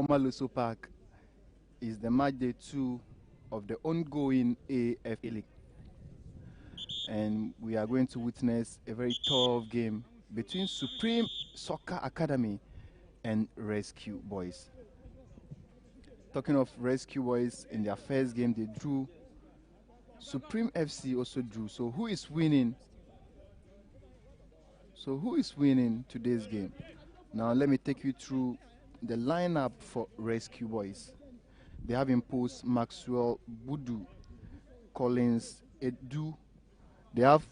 former Luso Park is the match day 2 of the ongoing Afa League. And we are going to witness a very tough game between Supreme Soccer Academy and Rescue Boys. Talking of Rescue Boys, in their first game they drew. Supreme FC also drew. So who is winning? So who is winning today's game? Now let me take you through the lineup for Rescue Boys. They have imposed Maxwell Budu, Collins Edu. They have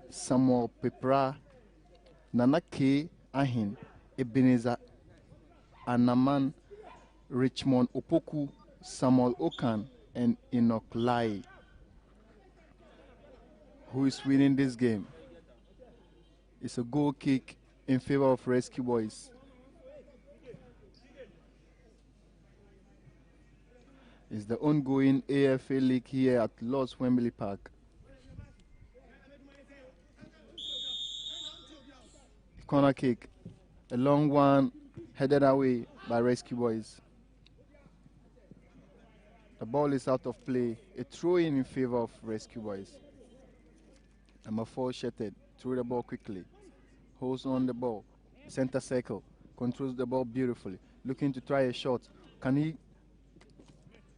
Samuel Pepra, Nanake Ahin, Ebenezer Anaman, Richmond Opoku, Samuel Okan, and Enoch Lai. Who is winning this game? It's a goal kick in favor of Rescue Boys. It's the ongoing Afa League here at Lord's Wembley Park. Corner kick, a long one headed away by Rescue Boys. The ball is out of play. A throw-in in favor of Rescue Boys. Number 4 Shetted threw the ball quickly. Holds on the ball. Center circle. Controls the ball beautifully. Looking to try a shot. Can he?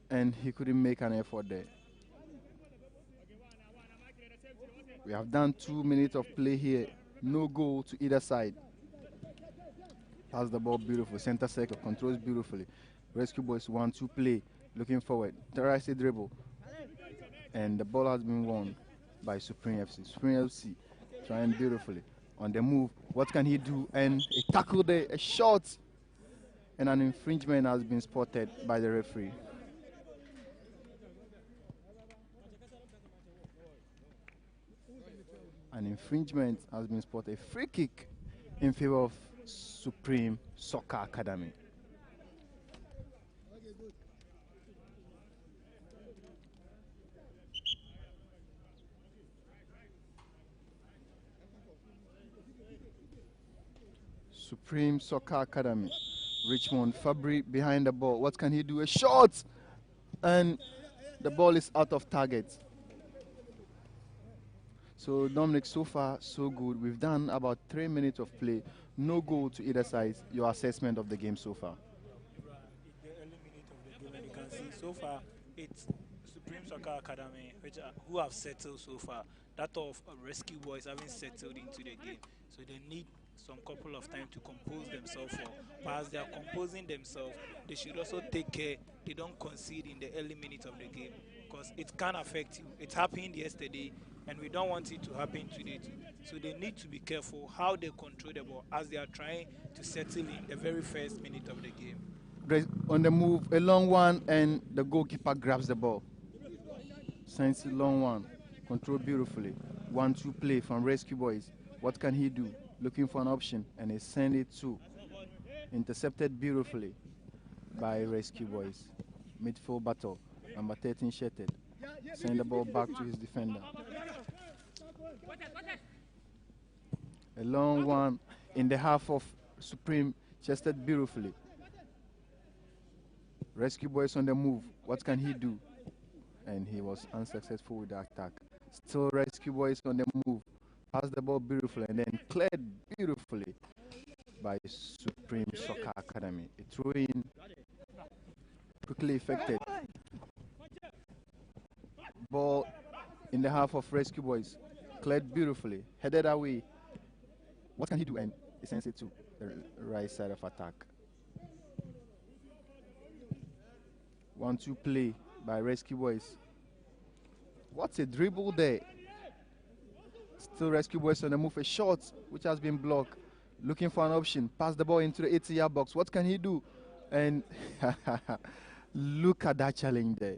And he couldn't make an effort there. We have done 2 minutes of play here. No goal to either side. Pass the ball beautiful. Center circle. Controls beautifully. Rescue Boys 1-2 play. Looking forward. Tries a dribble. And the ball has been won by Supreme FC. Supreme FC trying beautifully. On the move. What can he do? And a tackle there. A shot. And an infringement has been spotted by the referee. An infringement has been spotted. A free kick in favor of Supreme Soccer Academy. Supreme Soccer Academy. Richmond Fabry behind the ball. What can he do? A shot! And the ball is out of target. So Dominic, so far so good. We've done about 3 minutes of play. No goal to either side. Your assessment of the game so far? The early minute of the game, and you can see so far it's Supreme Soccer Academy who have settled so far. That of Rescue Boys haven't settled into the game. So they need some couple of time to compose themselves. But as they are composing themselves, they should also take care they don't concede in the early minutes of the game, because it can affect you. It happened yesterday, and we don't want it to happen today too. So they need to be careful how they control the ball as they are trying to settle in the very first minute of the game. On the move, a long one, and the goalkeeper grabs the ball. Sends a long one. Control beautifully. 1-2 play from Rescue Boys. What can he do? Looking for an option, and he sends it to. Intercepted beautifully by Rescue Boys. Midfield battle. Number 13 Shetted. Send the ball back to his defender. A long one in the half of Supreme, chested beautifully. Rescue Boys on the move. What can he do? And he was unsuccessful with the attack. Still Rescue Boys on the move. Pass the ball beautifully and then cleared beautifully by Supreme Soccer Academy. A throw in, quickly effected. Ball in the half of Rescue Boys. Cleared beautifully. Headed away. What can he do? And he sends it to the right side of attack. 1-2 play by Rescue Boys. What's a dribble there? Still Rescue Boys on the move. A shot which has been blocked. Looking for an option. Pass the ball into the 80-yard box. What can he do? And look at that challenge there.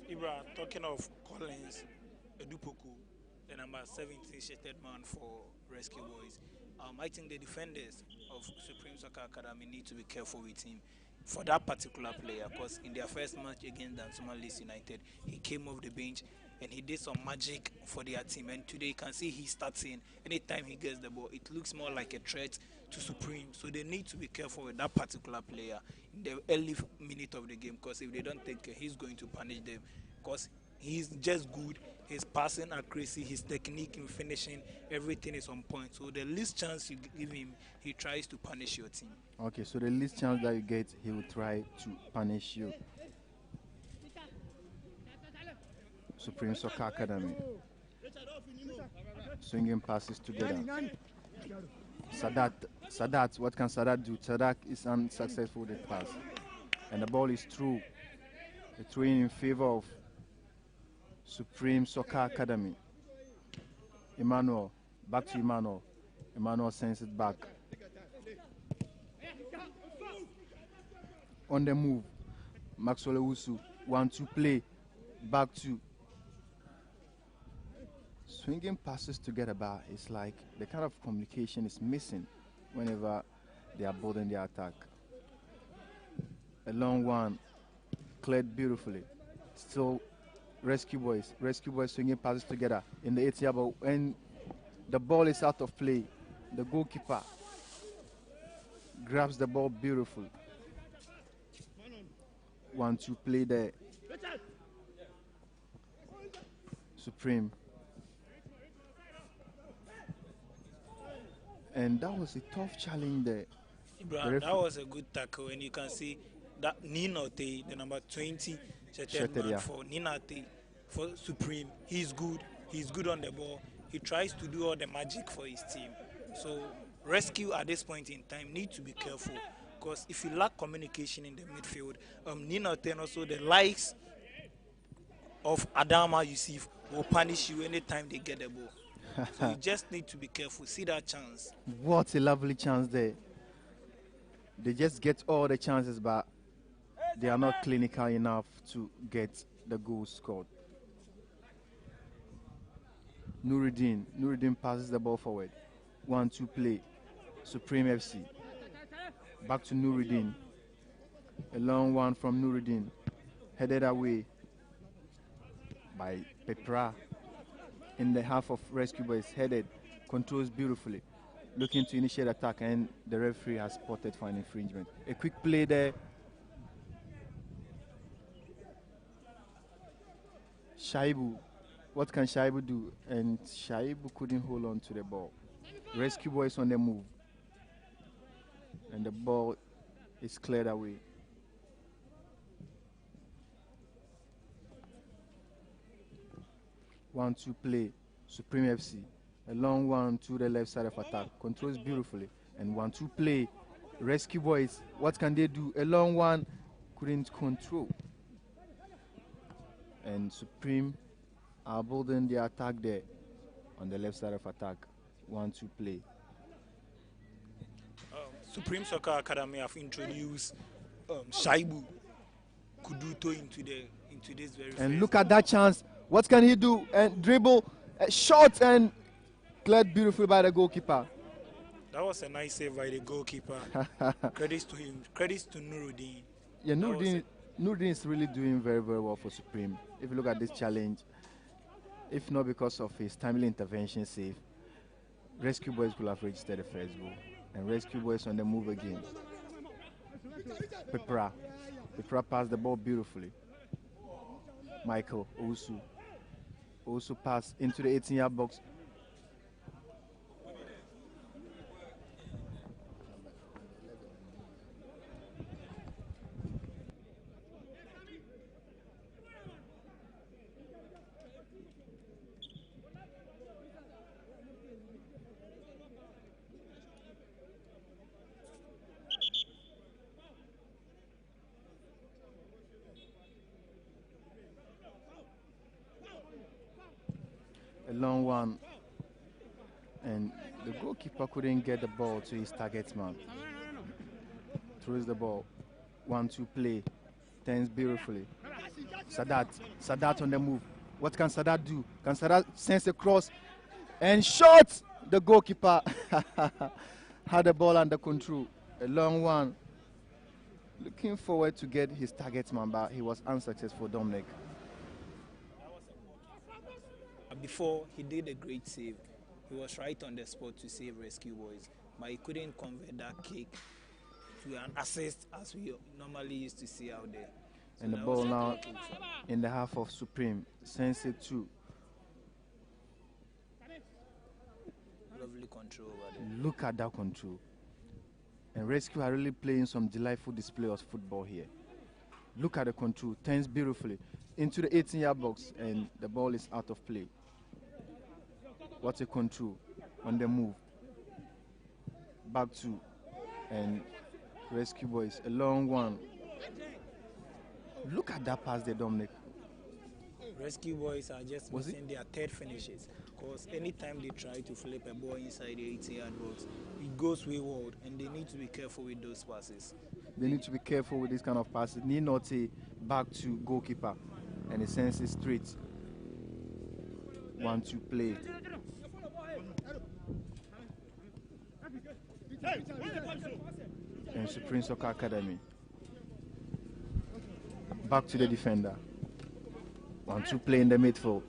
Ibra, talking of Collins Edupoku, the number 17 shirted man for Rescue Boys. I think the defenders of Supreme Soccer Academy need to be careful with him for that particular player, because in their first match against Dansuma Leeds United, he came off the bench and he did some magic for their team. And today you can see he's starting. Anytime he gets the ball, it looks more like a threat to Supreme. So they need to be careful with that particular player in the early minute of the game, because if they don't take care, he's going to punish them. Because he's just good. His passing accuracy, his technique in finishing, everything is on point. So the least chance you give him, he tries to punish your team. Okay, so the least chance that you get, he will try to punish you. Supreme Soccer Academy. Swinging passes together. Sadat, what can Sadat do? Sadat is unsuccessful with the pass. And the ball is through. A throw in favor of Supreme Soccer Academy. Emmanuel, back to Emmanuel. Emmanuel sends it back. On the move, Maxwell Owusu, 1-2 play, back to swinging passes together, but it's like the kind of communication is missing whenever they are building their attack. A long one, cleared beautifully. Still Rescue Boys swinging passes together in the 8 yard, but when the ball is out of play, the goalkeeper grabs the ball beautifully. 1-2 play there. Supreme. And that was a tough challenge there. Ibrahim, that was a good tackle, and you can see that Ninote, the number 20, Yeah. for Ninate, for Supreme. He's good on the ball. He tries to do all the magic for his team. So Rescue at this point in time need to be careful, because if you lack communication in the midfield, Ninote and also the likes of Adama Yusuf will punish you anytime they get the ball. So you just need to be careful. See that chance. What a lovely chance there. They just get all the chances, but they are not clinical enough to get the goal scored. Nuruddin passes the ball forward. 1-2 play. Supreme FC. Back to Nuruddin. A long one from Nuruddin. Headed away by Pepra. In the half of Rescue Boys, headed, controls beautifully, looking to initiate attack, and the referee has spotted for an infringement. A quick play there. Shaibu, what can Shaibu do? And Shaibu couldn't hold on to the ball. Rescue Boys on the move, and the ball is cleared away. One-two play, Supreme FC. A long one to the left side of attack. Controls beautifully. And 1-2 play, Rescue Boys. What can they do? A long one, couldn't control. And Supreme are building the attack there on the left side of attack. 1-2 play. Supreme Soccer Academy have introduced Shaibu Kuduto into this very. And look at that chance. What can he do? And dribble, shot, and cleared beautifully by the goalkeeper. That was a nice save by the goalkeeper. Credits to him. Credits to Nuruddin. Yeah, Nuruddin is really doing very, very well for Supreme. If you look at this challenge, if not because of his timely intervention save, Rescue Boys could have registered the first goal. And Rescue Boys on the move again. Pepra passed the ball beautifully. Michael Owusu also passed into the 18-yard box. A long one, and the goalkeeper couldn't get the ball to his target man. Throws the ball. 1-2 play. Turns beautifully. Sadat on the move. What can Sadat do? Can Sadat sense a cross and shot? The goalkeeper had the ball under control. A long one. Looking forward to get his target man, but he was unsuccessful, Dominic. before he did a great save. He was right on the spot to save Rescue Boys, but he couldn't convert that kick to an assist as we normally used to see out there. So And the ball now in the half of Supreme. Sensei 2. Lovely control over there. Look at that control. And Rescue are really playing some delightful display of football here. Look at the control. Turns beautifully into the 18-yard box, and the ball is out of play. What a control on the move. Back to, and Rescue Boys, a long one. Look at that pass there, Dominic. Rescue Boys are just missing their third finishes, because anytime they try to flip a ball inside the 18-yard box, it goes wayward, and they need to be careful with those passes. They need to be careful with this kind of passes. Need not say back to goalkeeper, and it sends it straight. 1-2 play. And Supreme Soccer Academy. Back to the defender. 1-2 play in the midfield.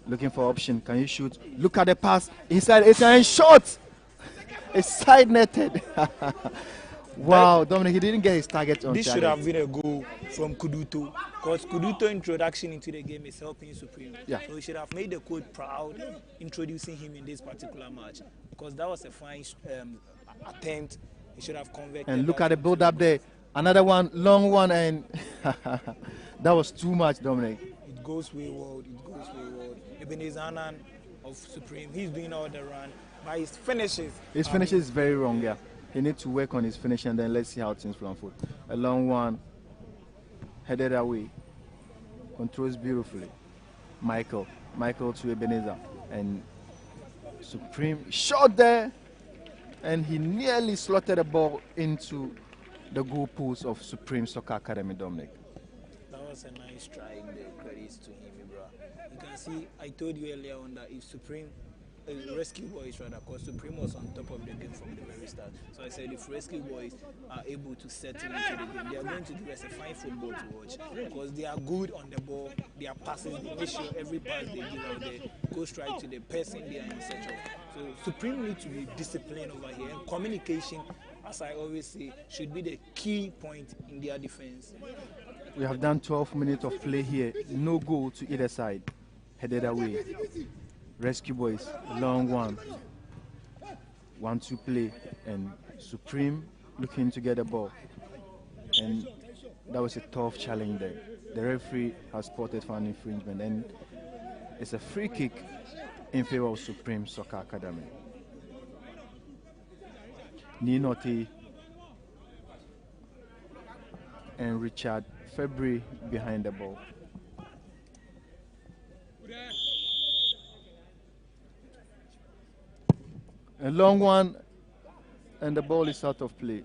Looking for option. Can you shoot? Look at the pass. Inside 18 shot. It's side netted. Wow, Dominic, he didn't get his target on. This should have been a goal from Kuduto, because Kuduto introduction into the game is helping Supreme. Yeah. So he should have made the coach proud introducing him in this particular match, because that was a fine attempt. He should have converted. And look at the build up there. Another one, long one, and that was too much, Dominic. It goes wayward. It goes wayward. Ebenezer Hanan of Supreme, he's doing all the run, but his finishes. His finishes is very wrong, yeah. He needs to work on his finish, and then let's see how things will unfold. A long one, headed away, controls beautifully. Michael to Ebenezer, and Supreme shot there, and he nearly slotted the ball into the goal post of Supreme Soccer Academy, Dominic. That was a nice try in the credits to him, bro. You can see, I told you earlier on that if Supreme, Rescue Boys rather, because Supreme was on top of the game from the very start. So I said if Rescue Boys are able to settle into the game, they are going to do us a fine football to watch, because they are good on the ball, their passes, they make sure every pass they give out there goes right to the person they are in search of. So Supreme need to be disciplined over here, and communication, as I always say, should be the key point in their defense. We have done 12 minutes of play here. No goal to either side. Headed away. Rescue Boys, long one. 1-2 play. And Supreme looking to get the ball. And that was a tough challenge there. The referee has spotted for an infringement. And it's a free kick in favor of Supreme Soccer Academy. Ninoti and Richard February behind the ball. A long one, and the ball is out of play.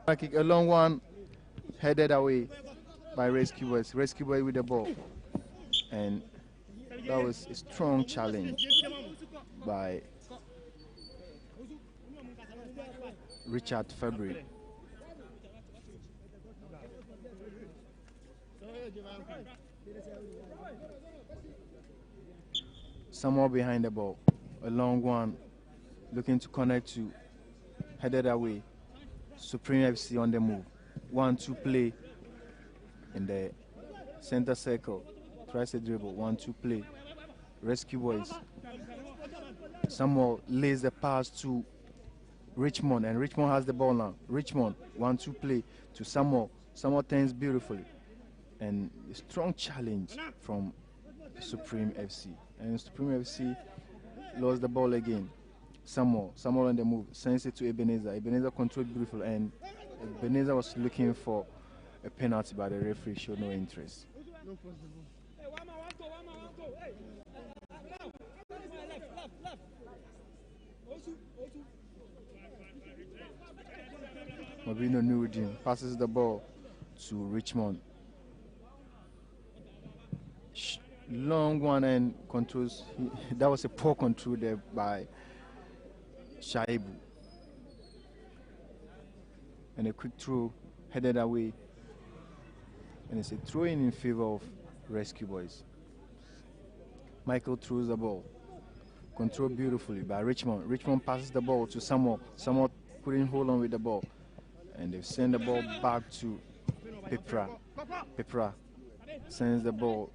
A long one, headed away by Rescue Boys. Rescue Boy with the ball. And that was a strong challenge by Richard February. Somewhere behind the ball. A long one, looking to connect to, headed away. Supreme FC on the move. 1-2 play in the center circle. Tries a dribble. 1-2 play. Rescue Boys. Samuel lays the pass to Richmond, and Richmond has the ball now. Richmond, 1-2 play to Samuel. Samuel turns beautifully. And a strong challenge from Supreme FC. And Supreme FC lost the ball again. Samuel on the move, sends it to Ebenezer. Ebenezer controlled beautiful, and Ebenezer was looking for a penalty, but the referee showed no interest. Mabino Nuruddin passes the ball to Richmond. Long one and controls. That was a poor control there by Shaibu. And a quick throw headed away. And it's a throw in favor of Rescue Boys. Michael throws the ball. Controlled beautifully by Richmond. Richmond passes the ball to Samuel. Samuel couldn't hold on with the ball. And they send the ball back to Pepra. Pepra sends the ball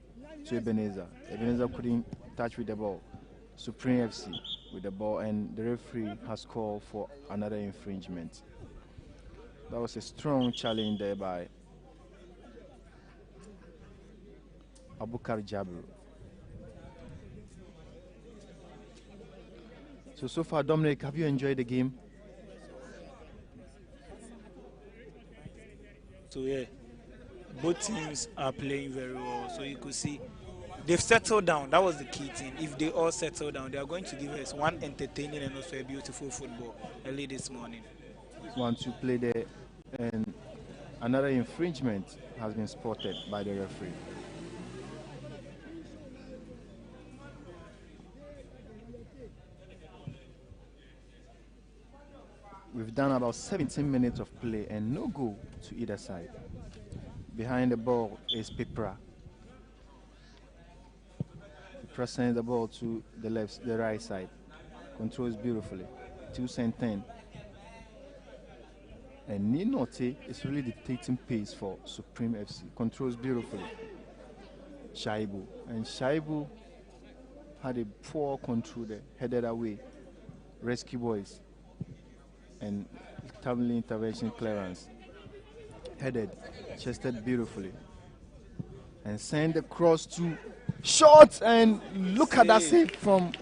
to Ebenezer. Ebenezer couldn't touch with the ball. Supreme FC with the ball, and the referee has called for another infringement. That was a strong challenge there by Abukar Jabru. So far, Dominic, have you enjoyed the game? So yeah, both teams are playing very well. So you could see they've settled down. That was the key thing. If they all settle down, they are going to give us one entertaining and also a beautiful football early this morning. Want to play there, and another infringement has been spotted by the referee. We've done about 17 minutes of play and no goal to either side. Behind the ball is Pepra. Pepra sends the ball to the right side. Controls beautifully. 2-10. And Ninote is really dictating pace for Supreme FC. Controls beautifully. Shaibu. And Shaibu had a poor control there, headed away. Rescue Boys. And timely intervention clearance. Headed, chested beautifully. And send the cross to shot, and look at that save from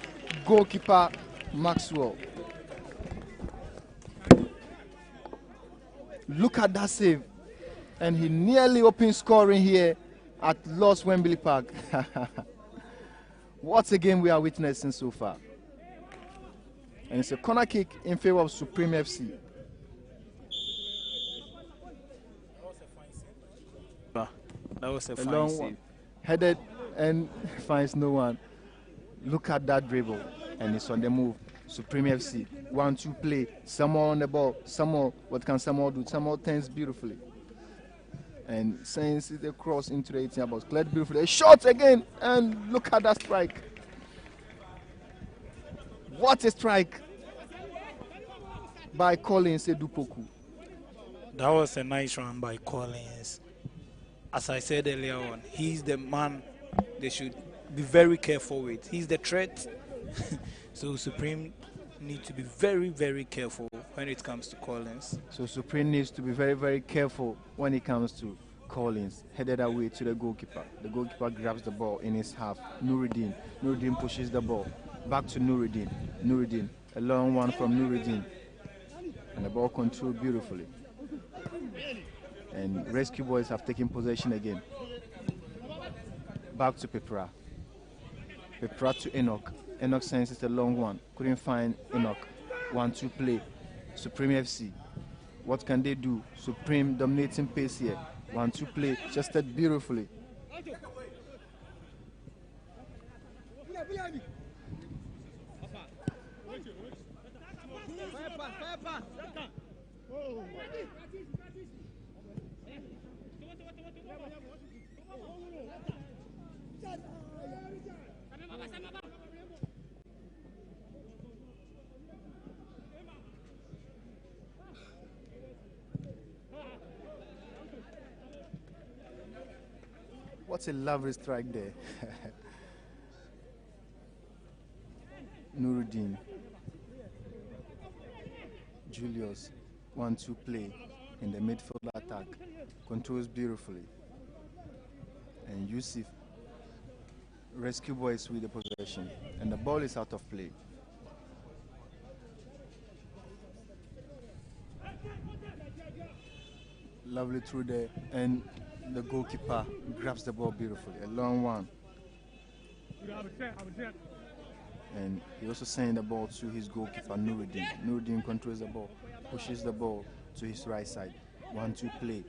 goalkeeper Maxwell. Look at that save. And he nearly opened scoring here at Lost Wembley Park. What a game we are witnessing so far. And it's a corner kick in favor of Supreme FC. That was a fine long save. one. Headed and finds no one. Look at that dribble. And it's on the move. Supreme FC. 1-2 play. Samuel on the ball. Samuel, what can Samuel do? Samuel turns beautifully. And sends it across into the 18 box. Cleared beautifully. A shot again. And look at that strike. What a strike by Collins Edupoku. That was a nice run by Collins. As I said earlier on, he's the man they should be very careful with. He's the threat. So Supreme need to be very, very careful when it comes to Collins. So Supreme needs to be very, very careful when it comes to Collins. Headed away to the goalkeeper. The goalkeeper grabs the ball in his half. Nuruddin. Nuruddin pushes the ball. Back to Nuruddin. Nuruddin. A long one from Nuruddin. And the ball controlled beautifully. And Rescue Boys have taken possession again. Back to Pepra. Pepra to Enoch. Enoch sends it a long one. Couldn't find Enoch. 1-2 play. Supreme FC. What can they do? Supreme dominating pace here. 1-2 play. Chested beautifully. What's a lovely strike there. Nuruddin. Julius. 1-2 play in the midfield attack. Controls beautifully. And Yusuf. Rescue Boys with the possession. And the ball is out of play. Lovely through there. And the goalkeeper grabs the ball beautifully. A long one. And he also sends the ball to his goalkeeper, Nuruddin. Nuruddin controls the ball, pushes the ball to his right side. 1-2 play.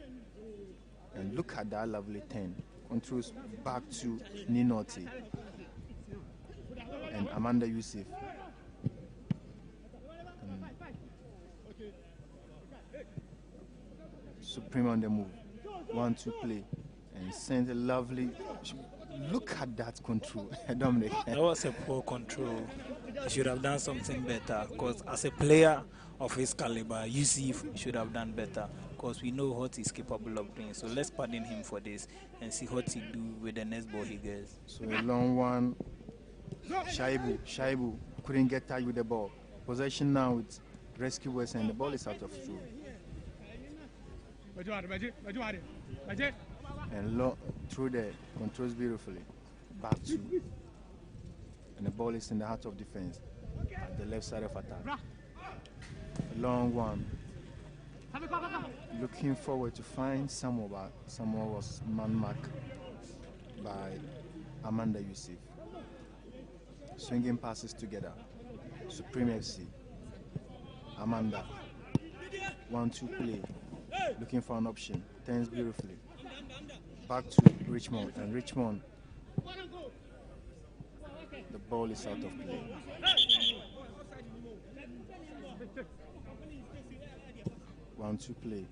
And look at that lovely turn. Controls back to Ninote. And Amanda Yusuf. And Supreme on the move. 1-2 play. And sent a lovely. Look at that control, Dominic. That was a poor control. He should have done something better. Because as a player of his caliber, Yusuf should have done better. Because we know what he's capable of doing. So let's pardon him for this and see what he do with the next ball he gets. So a long one. Shaibu couldn't get tight with the ball. Possession now with Rescue Boys and the ball is out of throw. And through there, controls beautifully. Back to. And the ball is in the heart of defense at the left side of attack. A long one. Looking forward to find Samuel, but Samuel was man-marked by Amanda Yusuf. Swinging passes together. Supreme FC. Amanda. 1-2 play. Looking for an option. Turns beautifully. Back to Richmond. And Richmond. The ball is out of play. One-two play.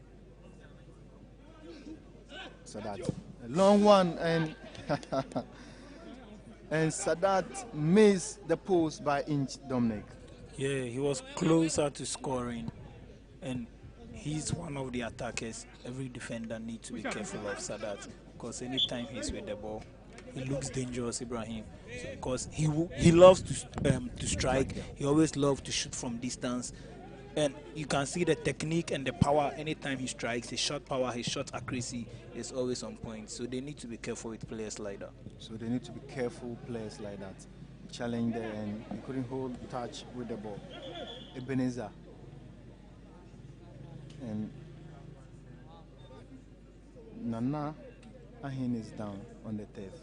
Sadat. A long one and and Sadat missed the post by inch, Dominic. Yeah, he was closer to scoring. And he's one of the attackers. Every defender needs to be careful of Sadat. Because anytime he's with the ball, he looks dangerous, Ibrahim. Because he loves to strike. He always loves to shoot from distance. And you can see the technique and the power anytime he strikes. His shot power, his shot accuracy is always on point. So they need to be careful with players like that. So they need to be careful players like that. Challenge there and he couldn't hold touch with the ball. Ebenezer. And Nana Ahin is down on the turf.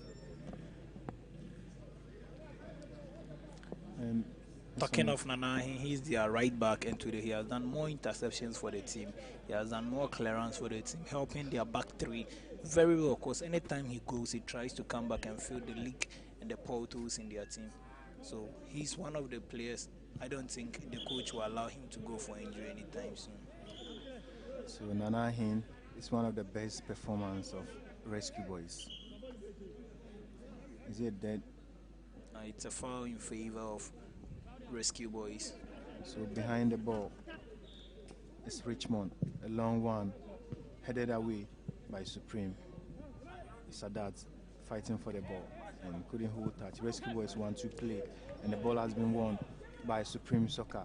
And talking of Nana, he's their right back, and today he has done more interceptions for the team. He has done more clearance for the team, helping their back three very well. Because anytime he goes, he tries to come back and fill the leak and the portals in their team. So he's one of the players. I don't think the coach will allow him to go for injury anytime soon. So Nana Hin is one of the best performers of Rescue Boys. Is it dead? It's a foul in favor of Rescue Boys. So behind the ball is Richmond, a long one, headed away by Supreme. Sadat fighting for the ball and couldn't hold touch. Rescue Boys 1-2 play, and the ball has been won by Supreme Soccer.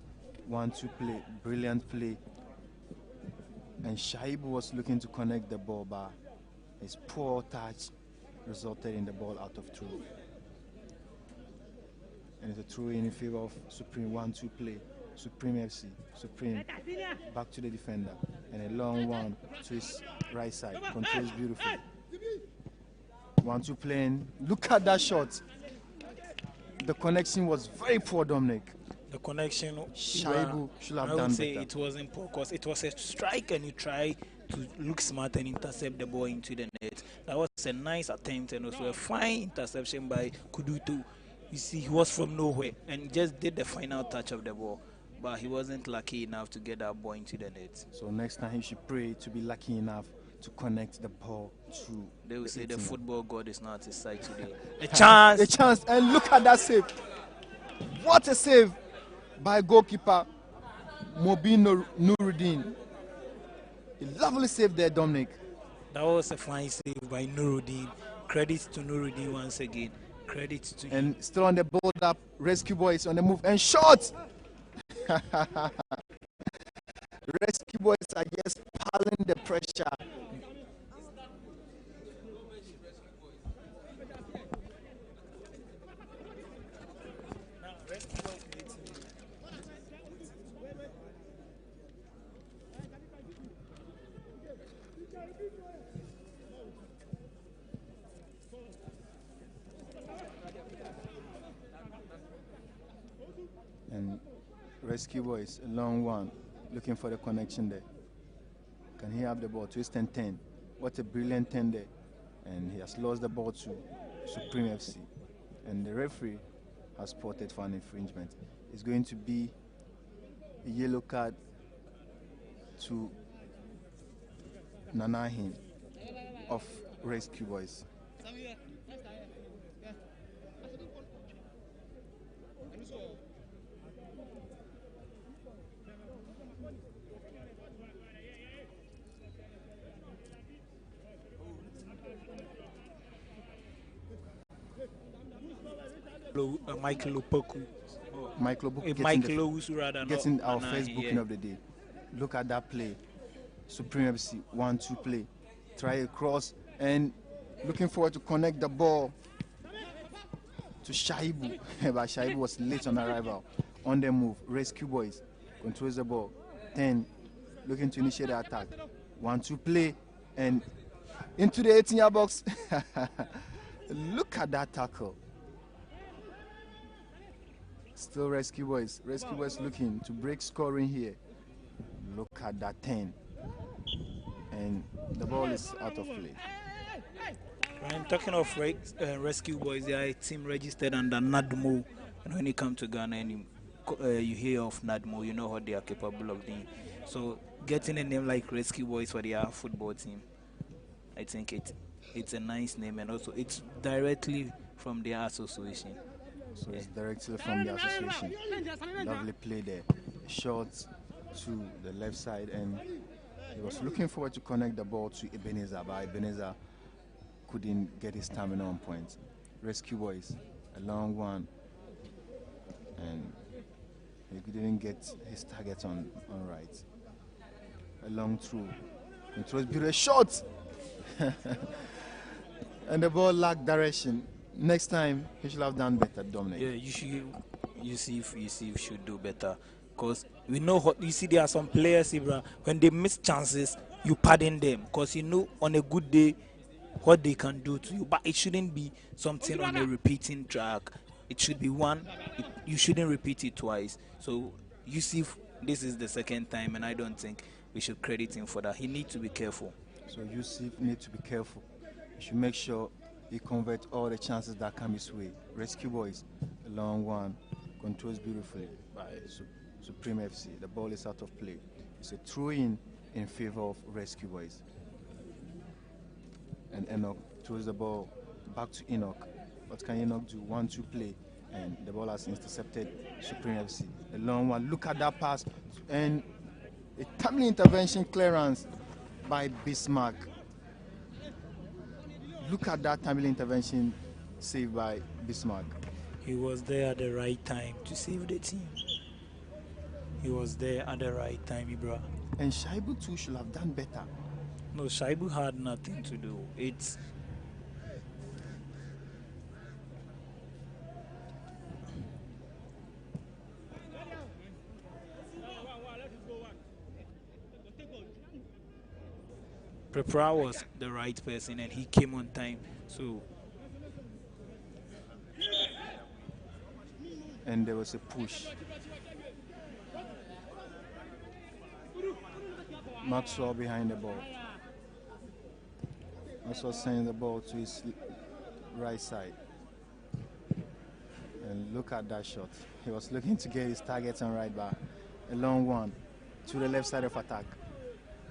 1-2 play, brilliant play. And Shaibu was looking to connect the ball, but his poor touch resulted in the ball out of throw. And it's a throw in favor of Supreme. 1-2 play. Supreme FC. Supreme back to the defender. And a long one to his right side. Controls beautifully. 1-2 playing. Look at that shot. The connection was very poor, Dominic. The connection, Shaibu should have done I would say better. it wasn't poor because it was a strike and he tried to look smart and intercept the ball into the net. That was a nice attempt and also a fine interception by Kudutu. You see, he was from nowhere and just did the final touch of the ball, but he wasn't lucky enough to get that ball into the net. So next time he should pray to be lucky enough to connect the ball to. They will say the 18. football god is not at his side today. A chance! A chance, and look at that save. What a save by goalkeeper Mobin Nuruddin. A lovely save there, Dominic. That was a fine save by Nuruddin. Credit to Nuruddin once again. Credit to him. And still on the build up, Rescue Boys on the move and shot. Rescue Boys are just piling the pressure. And Rescue Boys, a long one, looking for the connection there. Can he have the ball? Twist and 10. What a brilliant 10 there. And he has lost the ball to Supreme FC. And the referee has spotted for an infringement. It's going to be a yellow card to Nanahin of Rescue Boys. Michael Opoku. Michael Book Michael Owusu rather, getting not our Nana first here. booking of the day. Look at that play. Supreme FC 1-2 play. Try a cross and looking forward to connect the ball to Shaibu. But Shaibu was late on arrival. On the move. Rescue Boys controls the ball. 10 looking to initiate the attack. 1-2 play and into the 18-yard box. Look at that tackle. Still Rescue Boys. Rescue Boys looking to break scoring here. Look at that 10. And the ball is out of play. I'm talking of Rescue Boys. They are a team registered under NADMO. And when you come to Ghana and you hear of NADMO, you know what they are capable of doing. So getting a name like Rescue Boys for their football team, I think it's a nice name, and also it's directly from their association. So it's directly from the association. Lovely play there. Short to the left side, and he was looking forward to connect the ball to Ebenezer, but Ebenezer couldn't get his stamina on point. Rescue Boys, a long one, and he didn't get his target on right. A long throw. It was beautiful shot, and the ball lacked direction. Next time, he should have done better, Dominic. Yeah, you see if you should do better. Because we know what you see, there are some players, Ibra, when they miss chances, you pardon them. Because you know on a good day what they can do to you. But it shouldn't be something on a repeating track. It should be one, you shouldn't repeat it twice. So you see, this is the second time, and I don't think we should credit him for that. He needs to be careful. So Yusuf needs to be careful. He should make sure he converts all the chances that come his way. Rescue Boys, a long one, controls beautifully by Supreme FC. The ball is out of play. It's a throw-in favor of Rescue Boys. And Enoch throws the ball back to Enoch. What can Enoch do? 1-2 play, and the ball has intercepted Supreme FC. A long one. Look at that pass, and a timely intervention clearance by Bismarck. Look at that timely intervention saved by Bismarck. He was there at the right time to save the team. He was there at the right time, Ibra. And Shaibu too should have done better. No, Shaibu had nothing to do. It's Prepara was the right person, and he came on time. So and there was a push. Maxwell behind the ball. Maxwell sending the ball to his right side. And look at that shot. He was looking to get his target on right back. A long one to the left side of attack.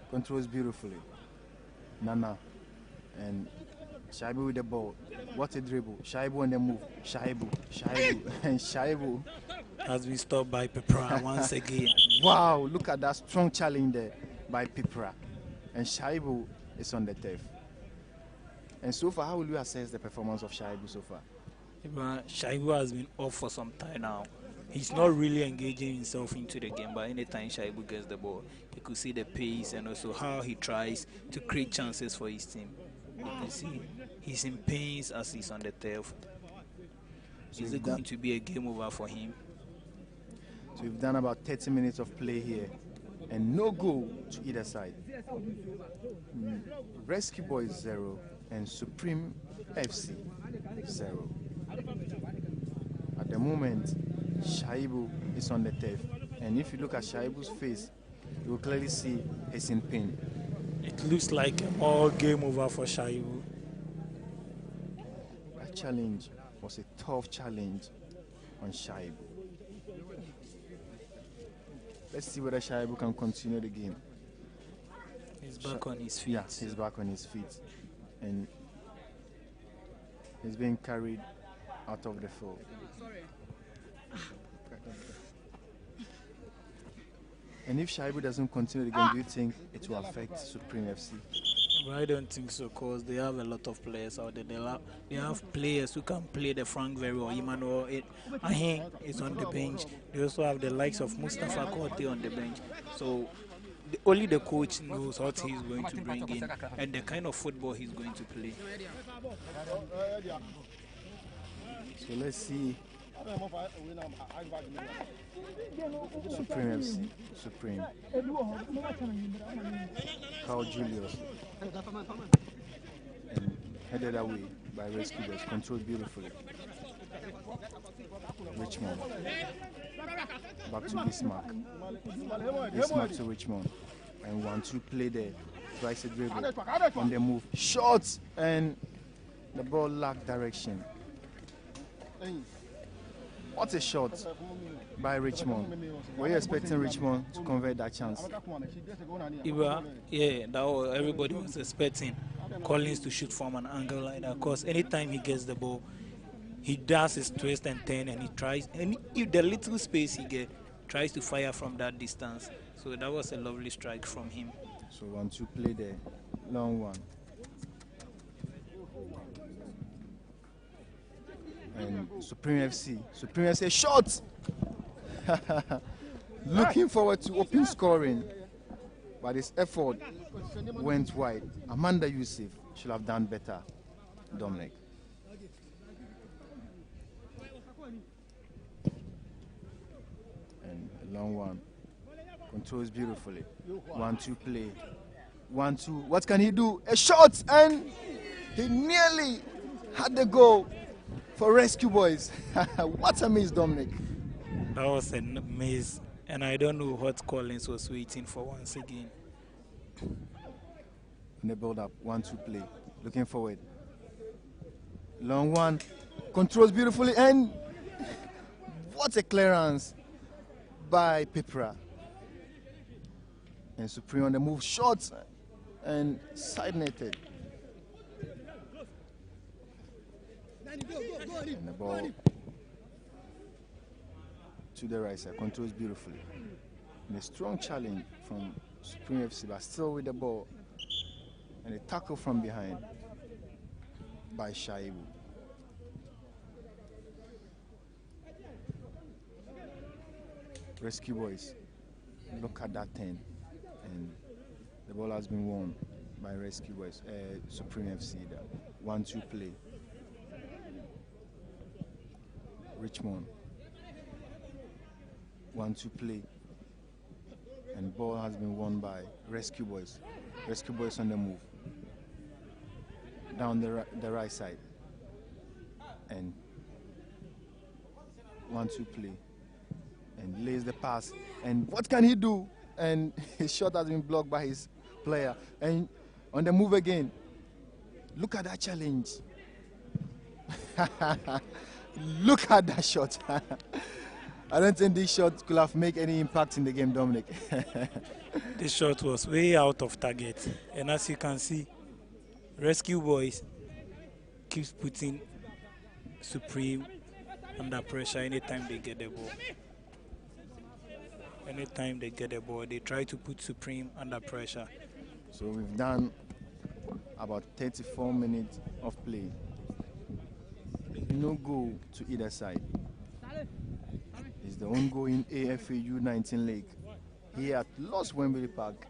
Controls beautifully. Nana and Shaibu with the ball. What a dribble. Shaibu on the move. Shaibu. And Shaibu has been stopped by Prepara once again. Wow, look at that strong challenge there by Prepara. And Shaibu is on the turf. And so far, how will you assess the performance of Shaibu so far? Shaibu has been off for some time now. He's not really engaging himself into the game, but anytime Shaibu gets the ball, you could see the pace and also how he tries to create chances for his team. You can see he's in pains as he's on the turf. So is it going to be a game over for him? So we've done about 30 minutes of play here and no goal to either side. Rescue Boys 0 and Supreme FC 0. At the moment, Shaibu is on the turf, and if you look at Shaibu's face, you will clearly see he's in pain. It looks like all game over for Shaibu. That challenge was a tough challenge on Shaibu. Let's see whether Shaibu can continue the game. Yeah, He's back on his feet. Yeah, he's back on his feet. And he's being carried out of the field. And if Shaibu doesn't continue the game, do you think it will affect Supreme FC? But I don't think so, because they have a lot of players out there. They have players who can play the Frank very well. Emmanuel Ahin is on the bench. They also have the likes of Mustafa Korte on the bench. So only the coach knows what he's going to bring in and the kind of football he's going to play. So let's see. Supreme FC, Supreme. Carl Julius. And headed away by Rescue Boys, controlled beautifully. Richmond. Back to Bismarck. Bismarck to Richmond. And 1-2 play there. Twice a dribble. On the move. Shots! And the ball lacked direction. What a shot by Richmond. Were you expecting Richmond to convert that chance? Yeah, that was, everybody was expecting Collins to shoot from an angle like that, because anytime he gets the ball, he does his twist and turn, and he tries, and if the little space he gets, tries to fire from that distance. So that was a lovely strike from him. So 1-2 play there, long one. And Supreme FC shot! Looking forward to open scoring, but his effort went wide. Amanda Yusuf should have done better, Dominic. And a long one. Controls beautifully. 1-2 play. 1-2. What can he do? A shot! And he nearly had the goal for Rescue Boys. What a miss, Dominic. That was a miss, and I don't know what Collins was waiting for once again. In the build-up, 1-2 play. Looking forward. Long one. Controls beautifully, and what a clearance by Pipra. And Supreme on the move. Shots and side-netted. And the ball to the right side, controls beautifully. And a strong challenge from Supreme FC, but still with the ball. And a tackle from behind by Shaibu. Rescue Boys, look at that 10. And the ball has been won by Rescue Boys, Supreme FC. 1-2 play. Richmond. 1-2 play. And ball has been won by Rescue Boys. Rescue Boys on the move. Down the right side. And 1-2 play. And lays the pass. And what can he do? And his shot has been blocked by his player. And on the move again. Look at that challenge. Look at that shot. I don't think this shot could have made any impact in the game, Dominic. This shot was way out of target. And as you can see, Rescue Boys keeps putting Supreme under pressure anytime they get the ball. Anytime they get the ball, they try to put Supreme under pressure. So we've done about 34 minutes of play. No goal to either side. It's the ongoing AFA U19 League here at Los Wembley Park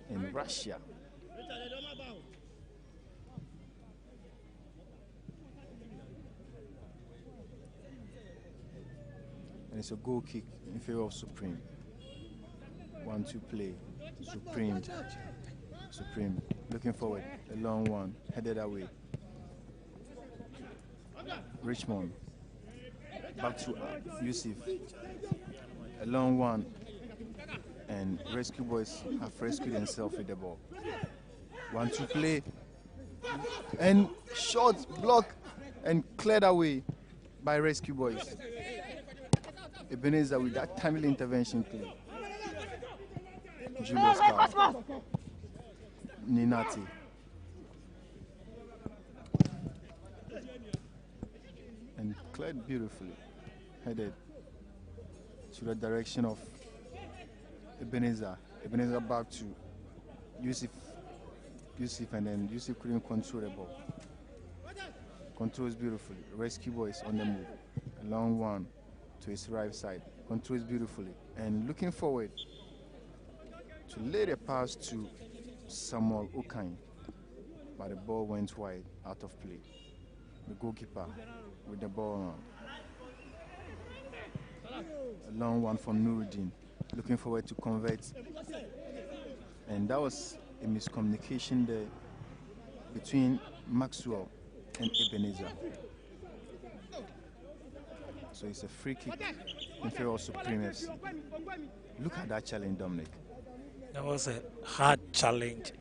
in Russia. And it's a goal kick in favor of Supreme. 1-2 play. Supreme looking forward. A long one headed away. Richmond. Back to Yusuf. A long one. And Rescue Boys have rescued themselves with the ball. 1-2 play. And shot, block, and cleared away by Rescue Boys. Ebenezer with that timely intervention play. Julius Carl. Ninati. And cleared beautifully. Headed to the direction of Ebenezer. Ebenezer back to Yusuf. Yusuf, and then Yusuf couldn't control the ball. Controls beautifully. Rescue boys on the move. A long one to his right side. Controls beautifully. And looking forward to lay the pass to Samuel Okain. But the ball went wide, out of play. The goalkeeper with the ball on. A long one from Nuruddin. Looking forward to convert. And that was a miscommunication there between Maxwell and Ebenezer. So it's a free kick in favor of Supreme FC. Look at that challenge, Dominic. That was a hard challenge.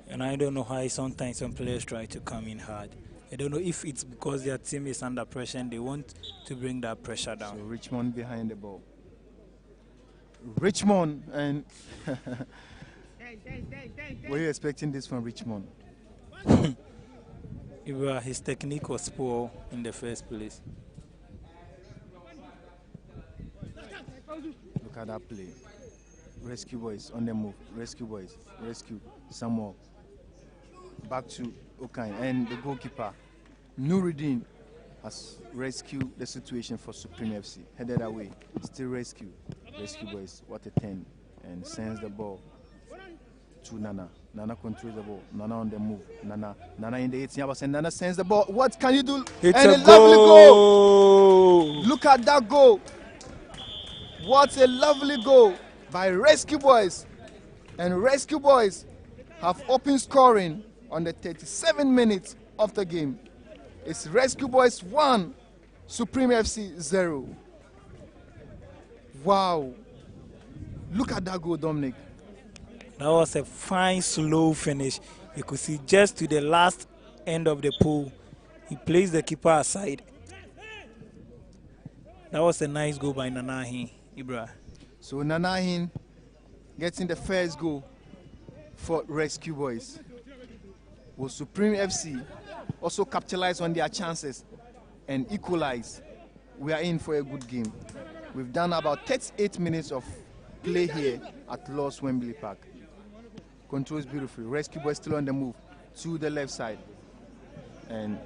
And I don't know why sometimes some players try to come in hard. I don't know if it's because their team is under pressure and they want to bring that pressure down. So Richmond behind the ball. Richmond, and were you expecting this from Richmond? His technique was poor in the first place. Look at that play. Rescue boys on the move. Rescue boys. Rescue Samuel. Back to Okain and the goalkeeper. Nuruddin has rescued the situation for Supreme FC. Headed away. Still rescue. Rescue boys. What a 10. And sends the ball to Nana. Nana controls the ball. Nana on the move. Nana in the 18 hours, and Nana sends the ball. What can you do? It's and a lovely goal! Look at that goal. What a lovely goal by Rescue Boys. And Rescue Boys have opened scoring on the 37th minute of the game. It's Rescue Boys 1, Supreme FC 0. Wow. Look at that goal, Dominic. That was a fine, slow finish. You could see just to the last end of the pool. He placed the keeper aside. That was a nice goal by Nanahin, Ibra. So Nanahin getting the first goal for Rescue Boys. Will Supreme FC also capitalize on their chances and equalize? We are in for a good game. We've done about 38 minutes of play here at Lost Wembley Park. Controls beautifully. Rescue Boys still on the move to the left side. And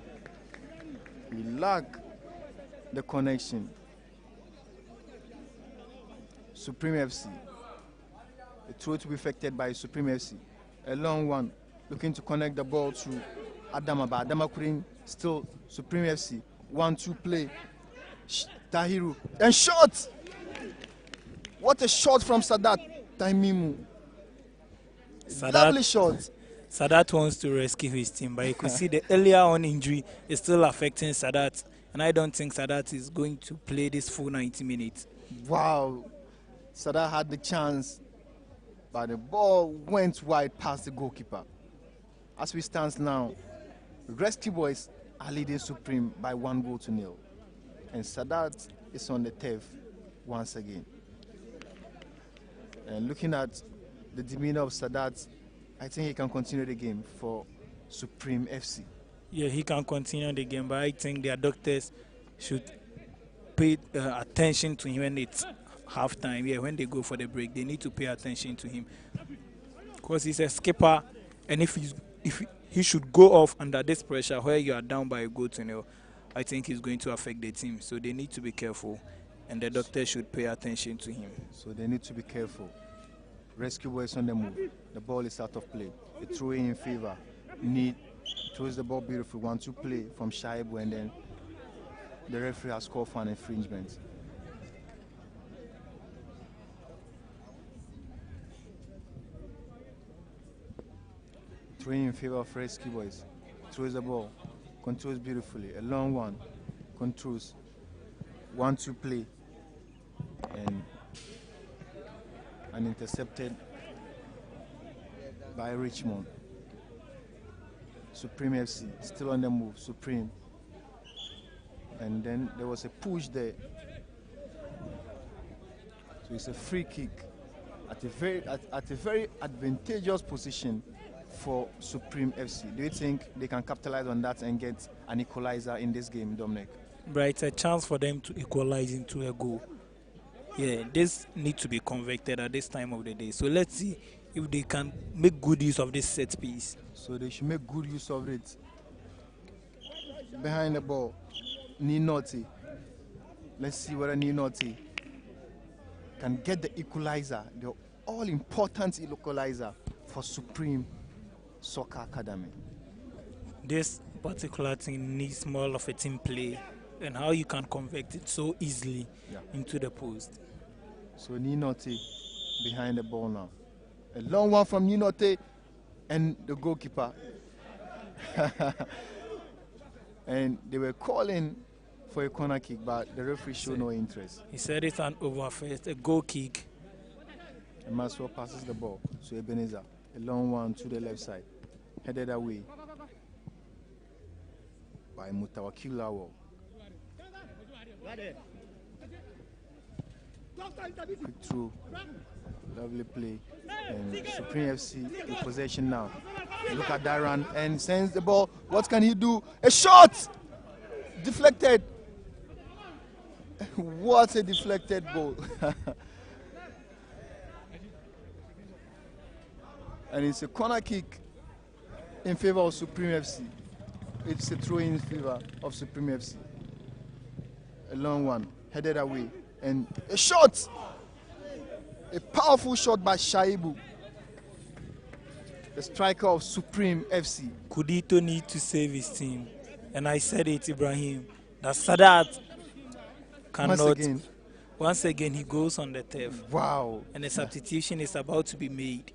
we lack the connection. Supreme FC. The throw to be affected by Supreme FC. A long one, looking to connect the ball to Adama, but Adama couldn't. Still Supreme FC. 1-2 play. Tahiru. And shot! What a shot from Sadat Taimimu. Lovely shot. Sadat wants to rescue his team, but you could see the earlier on injury is still affecting Sadat. And I don't think Sadat is going to play this full 90 minutes. Wow. Sadat had the chance, but the ball went wide past the goalkeeper. As we stand now, Rescue Boys are leading Supreme by 1-0. And Sadat is on the turf once again. And looking at the demeanor of Sadat, I think he can continue the game for Supreme FC. Yeah, he can continue the game, but I think their doctors should pay attention to him when it's halftime. Yeah, when they go for the break, they need to pay attention to him because he's a skipper, and if he should go off under this pressure where you are down by a goal to nil, I think he's going to affect the team. So they need to be careful, and the doctors should pay attention to him. So they need to be careful. Rescue Boys on the move. The ball is out of play. The throw in favor. Need throws the ball beautifully. 1-2 play from Shaibu, and then the referee has called for an infringement. Throw in favor of Rescue Boys. Throws the ball. Controls beautifully. A long one. Controls. 1-2 play. And intercepted by Richmond. Supreme FC still on the move. Supreme. And then there was a push there. So it's a free kick at a very advantageous position for Supreme FC. Do you think they can capitalize on that and get an equalizer in this game, Dominic? But it's a chance for them to equalize into a goal. Yeah, this needs to be converted at this time of the day. So let's see if they can make good use of this set piece. So they should make good use of it. Behind the ball, Ninoti. Let's see whether Ninoti can get the equalizer, the all-important equalizer for Supreme Soccer Academy. This particular thing needs more of a team play and how you can convert it so easily into the post. So Ninoti behind the ball now. A long one from Ninoti and the goalkeeper. And they were calling for a corner kick, but the referee showed no interest. He said it's an over first, a goal kick. And Maxwell passes the ball to Ebenezer. A long one to the left side. Headed away by Mutawakil Lawal. Quick through. Lovely play. And Supreme FC in possession now. Look at that run and sends the ball. What can he do? A shot! Deflected. What a deflected ball. And it's a corner kick in favor of Supreme FC. It's a throw in favor of Supreme FC. A long one, headed away. And a shot! A powerful shot by Shaibu, the striker of Supreme FC. Kudito need to save his team. And I said it, Ibrahim, that Sadat cannot. Once again, he goes on the turf. Wow. And the substitution is about to be made.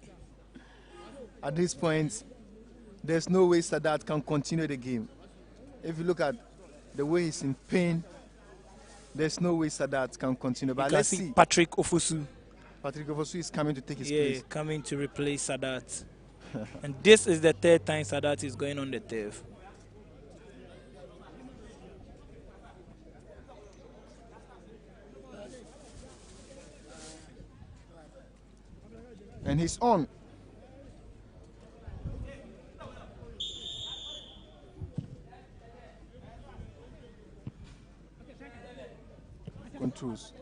At this point, there's no way Sadat can continue the game. If you look at the way he's in pain, there's no way Sadat can continue. But let's see. Patrick Ofosu. Patrick Ofosu is coming to take his place. Yeah, coming to replace Sadat. And this is the third time Sadat is going on the turf. And he's on. Controls.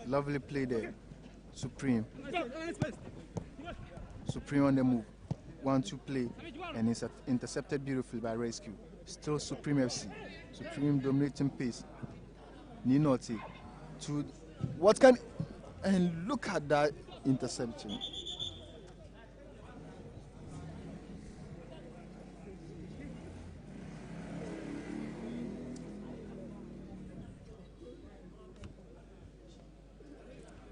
Lovely play there. Supreme. Supreme on the move. 1-2 play. And it's intercepted beautifully by Rescue. Still Supreme FC. Supreme dominating pace. Ninoti. To what can. And look at that interception.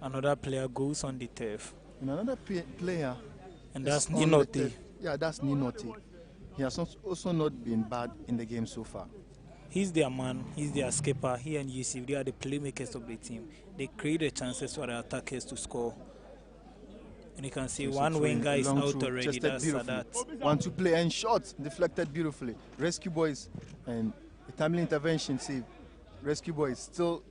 Another player goes on the turf. And another player. And that's Ninoti. Yeah, that's Ninoti. He has also not been bad in the game so far. He's their man, he's their skipper. He and Yusuf, they are the playmakers of the team. They create the chances for the attackers to score. And you can see one winger is out already. That's Sadat. 1-2 play and shot deflected beautifully. Rescue boys and a timely intervention save. Rescue boys still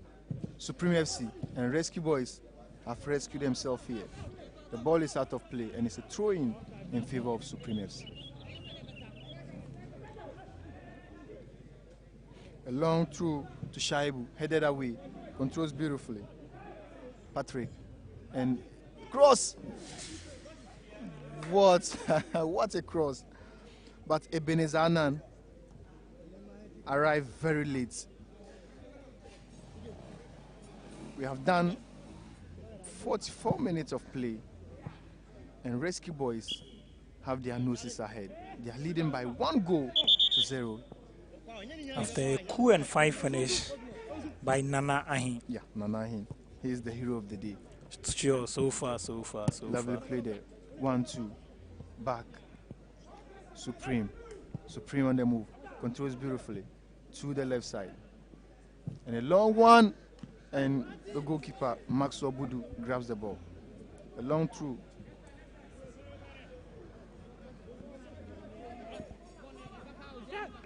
Supreme FC and Rescue boys have rescued themselves here. The ball is out of play and it's a throw-in in favor of Supreme FC. A long throw to Shaibu, headed away, controls beautifully. Patrick and cross. What what a cross! But Ebenezer Anan arrived very late. We have done 44 minutes of play, and Rescue Boys have their noses ahead. They are leading by 1-0. After a cool and 5 finish by Nana Ahin. Yeah, Nana Ahin. He is the hero of the day. Sure, so far. Lovely play there. 1-2. Back. Supreme on the move. Controls beautifully. To the left side. And a long one. And the goalkeeper, Maxwell Budu, grabs the ball. A long through.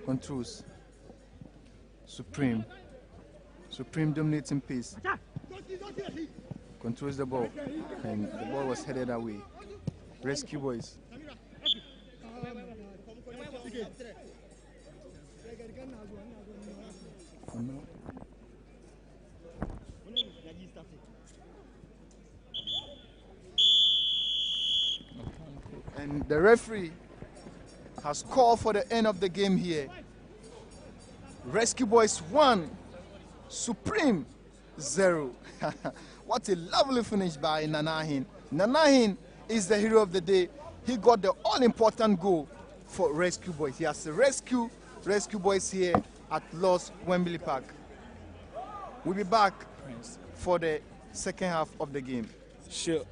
Controls. Supreme dominating pace. Controls the ball. And the ball was headed away. Rescue Boys For now. And the referee has called for the end of the game here. Rescue Boys 1, Supreme 0. What a lovely finish by Nanahin. Nanahin is the hero of the day. He got the all-important goal for Rescue Boys. He has rescued Rescue Boys here at Lost Wembley Park. We'll be back for the second half of the game. Sure.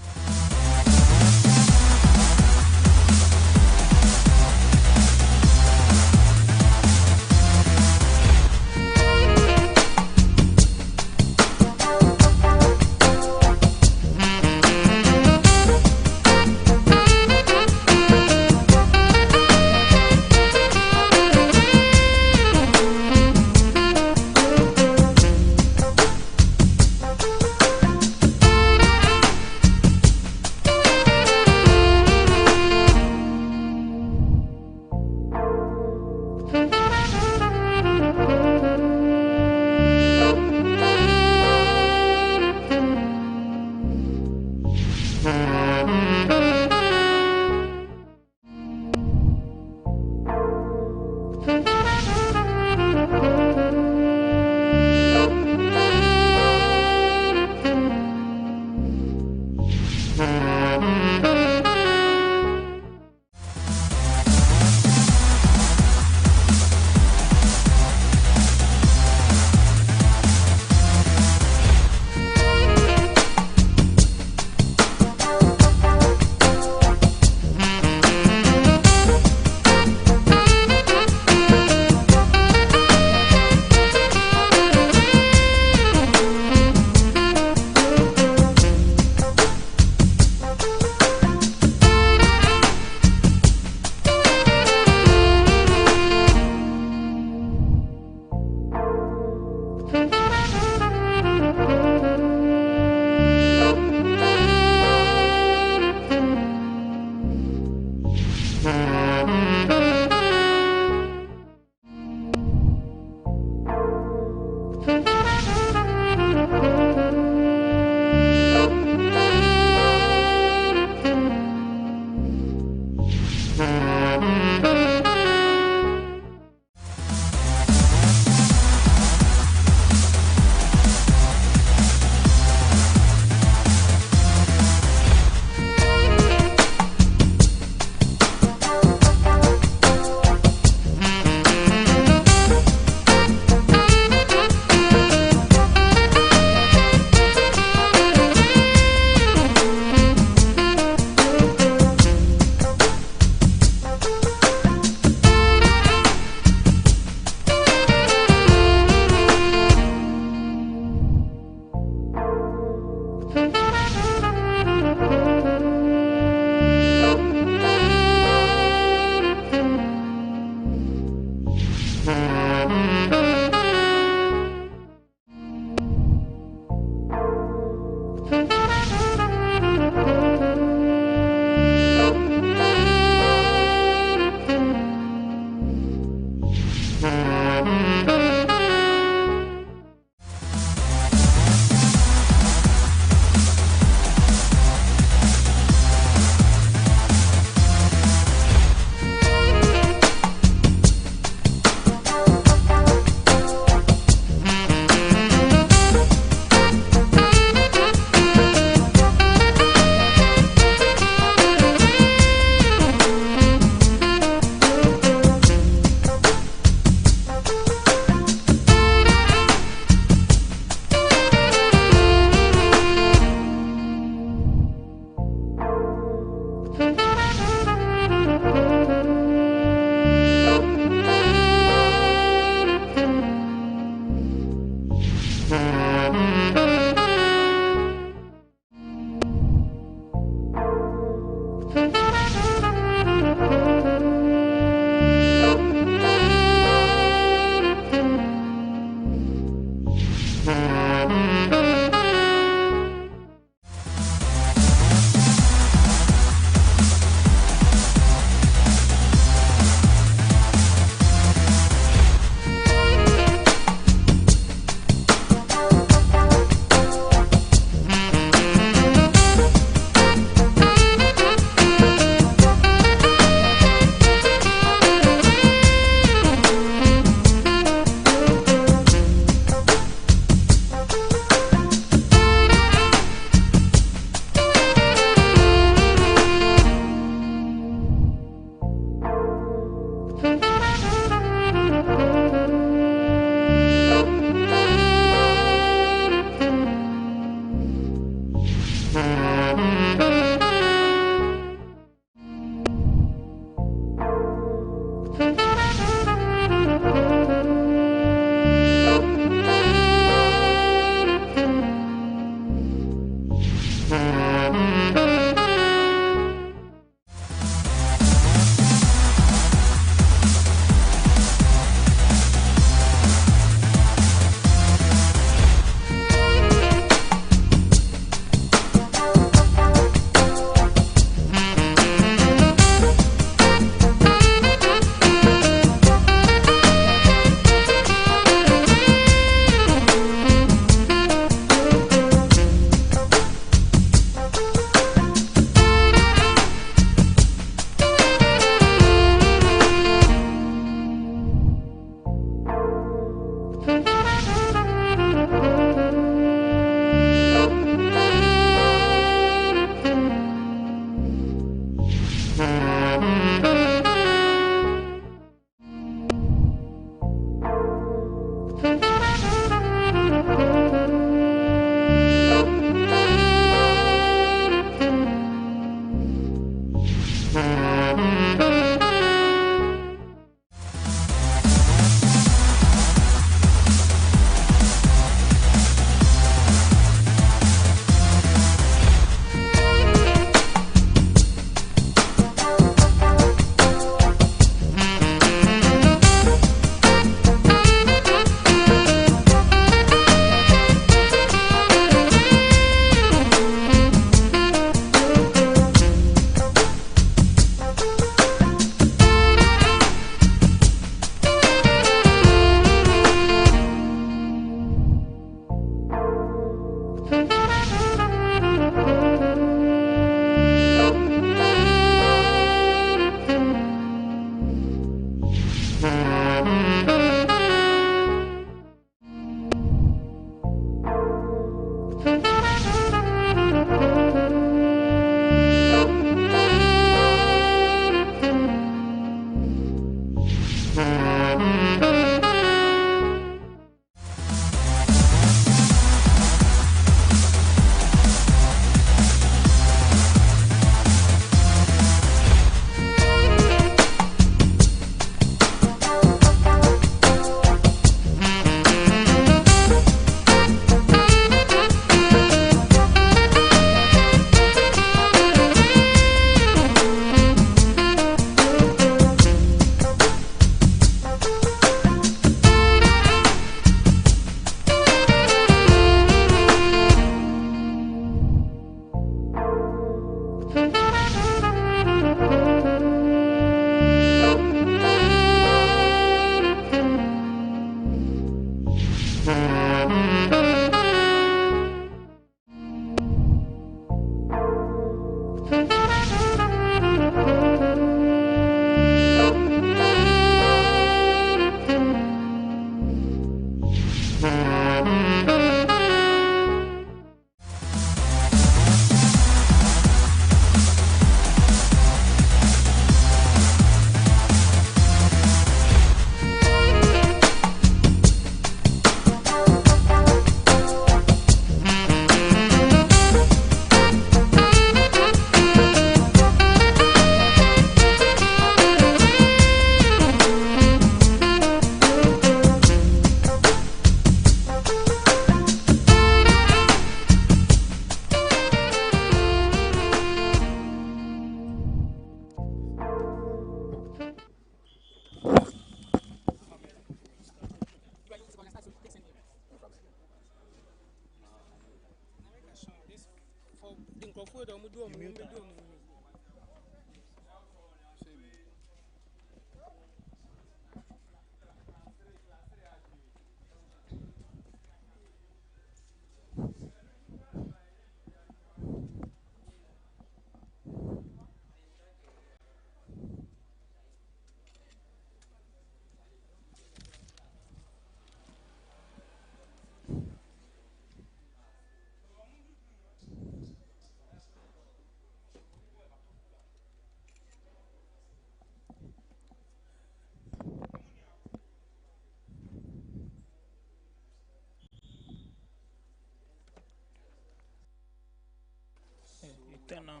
Eternal.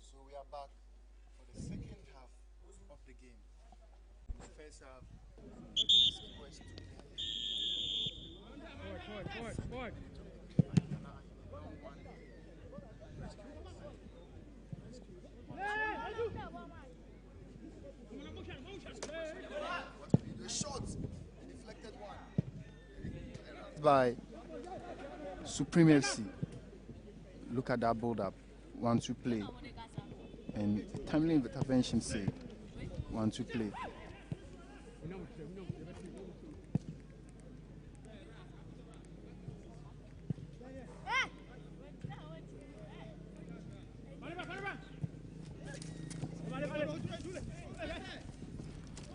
So we are back for the second half of the game. In the first half, West took the lead. Forward. The shot, the deflected one. By Supreme FC. Look at that build up. 1-2 play. And timely intervention saved. 1-2 play.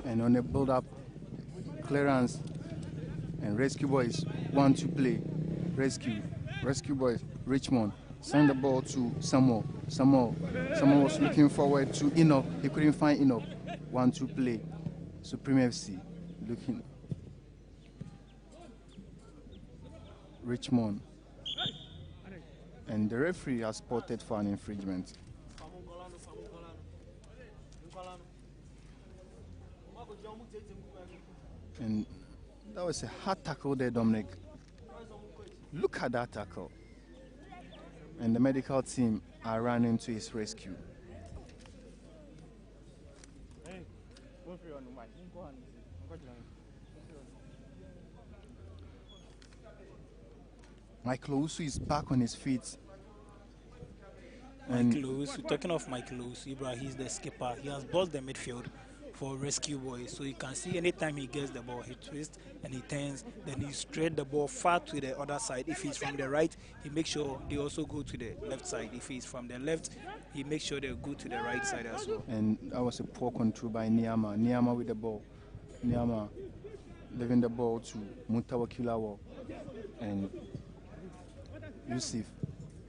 And on the build up, clearance and rescue boys 1-2 play. Rescue boys, Richmond. Send the ball to Samuel. Samuel was looking forward to Enoch. He couldn't find Enoch. 1-2 play. Supreme FC looking. Richmond. And the referee has spotted for an infringement. And that was a hard tackle there, Dominic. Look at that tackle. And the medical team are running to his rescue. Michael Owusu is back on his feet. Michael Owusu, talking of Michael Owusu, he's the skipper. He has bossed the midfield for rescue boys. So you can see anytime he gets the ball, he twists and he turns, then he straight the ball far to the other side. If he's from the right, he makes sure they also go to the left side. If he's from the left, he makes sure they go to the right side as well. And that was a poor control by Niama. Niama with the ball. Niama leaving the ball to Mutawa Kilawa and Yusuf.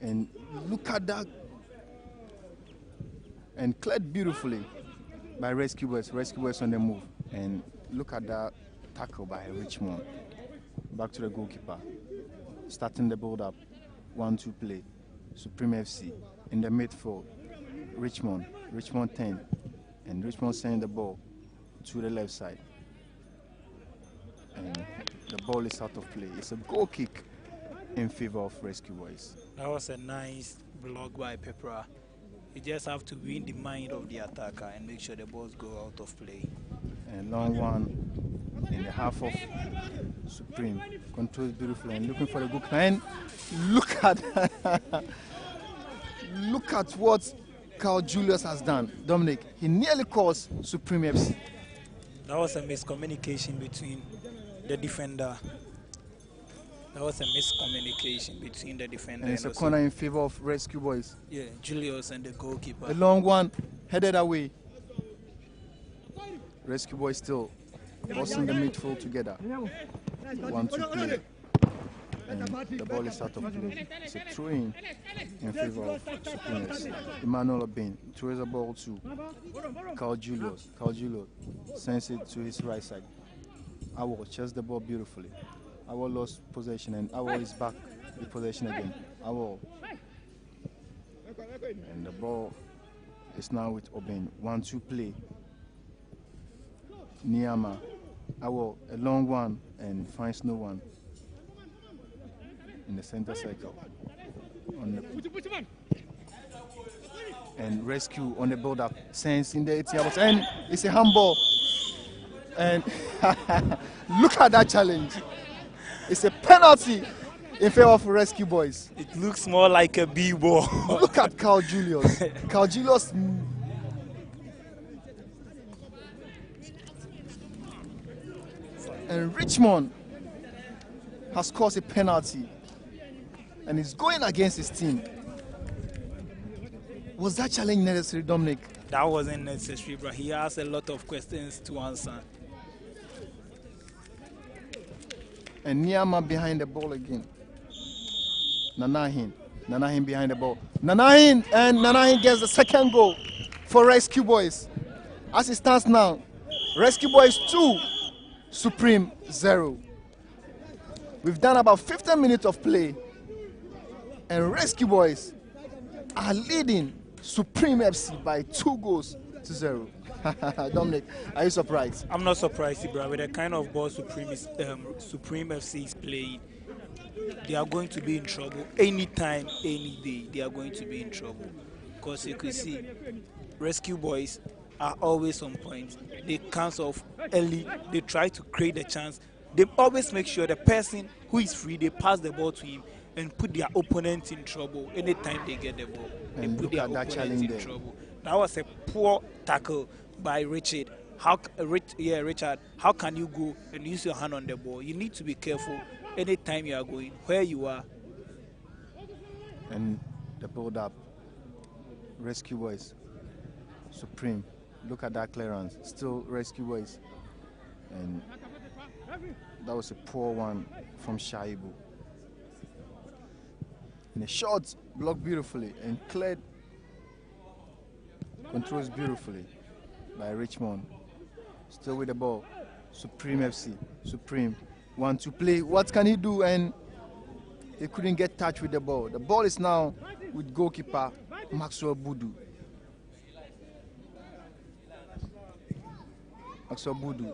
And look at that. And cleared beautifully by rescue boys. Rescue boys on the move. And look at that tackle by Richmond. Back to the goalkeeper. Starting the build up. 1-2 play. Supreme FC in the midfield. Richmond 10. And Richmond sending the ball to the left side. And the ball is out of play. It's a goal kick in favor of rescue boys. That was a nice block by Pepra. You just have to win the mind of the attacker and make sure the balls go out of play. And long one in the half of Supreme. Controls beautifully and looking for the good and look at look at what Carl Julius has done. Dominic, he nearly caused Supreme FC. That was a miscommunication between the defender. That was a miscommunication between the defender and it's a corner in favor of rescue boys. Yeah, Julius and the goalkeeper. The long one headed away. Rescue boys still bossing the midfield together. 1-2 play. And the ball is out of play. It's a throw-in favor of Supreme FC. Emmanuel Obin throws the ball to Carl Julius. Carl Julius sends it to his right side. Awo chests the ball beautifully. Awo lost possession and Awo is back with possession again. Awo. And the ball is now with Obin. 1-2 play. Niama. Awo, a long one and finds no one in the center circle. And rescue on the build-up. Sends in the 80 hours and it's a handball. And look at that challenge. It's a penalty in favor of rescue boys. It looks more like a B-ball. Look at Carl Julius. Carl Julius. And Richmond has caused a penalty. And he's going against his team. Was that challenge necessary, Dominic? That wasn't necessary, but he has a lot of questions to answer. And Niama behind the ball again. Nanahin behind the ball. Nanahin gets the second goal for Rescue Boys. As it stands now, Rescue Boys 2, Supreme 0. We've done about 15 minutes of play, and Rescue Boys are leading Supreme FC by 2-0. Dominic, are you surprised? I'm not surprised, bro. With the kind of ball Supreme FC is playing, they are going to be in trouble anytime, any day. They are going to be in trouble because you can see Rescue Boys are always on point. They cancel off early. They try to create a chance. They always make sure the person who is free, they pass the ball to him and put their opponent in trouble anytime they get the ball. They And put look their at that opponent challenge in there. trouble. That was a poor tackle by Richard. Richard, how can you go and use your hand on the ball? You need to be careful anytime you are going, where you are. And the build up. Rescue Boys. Supreme. Look at that clearance. Still Rescue Boys. And that was a poor one from Shaibu. And a shot blocked beautifully and cleared. Controls beautifully by Richmond. Still with the ball. Supreme FC. Supreme. 1-2 play. What can he do? And He couldn't get touch with the ball. The ball is now with goalkeeper Maxwell Budu. Maxwell Budu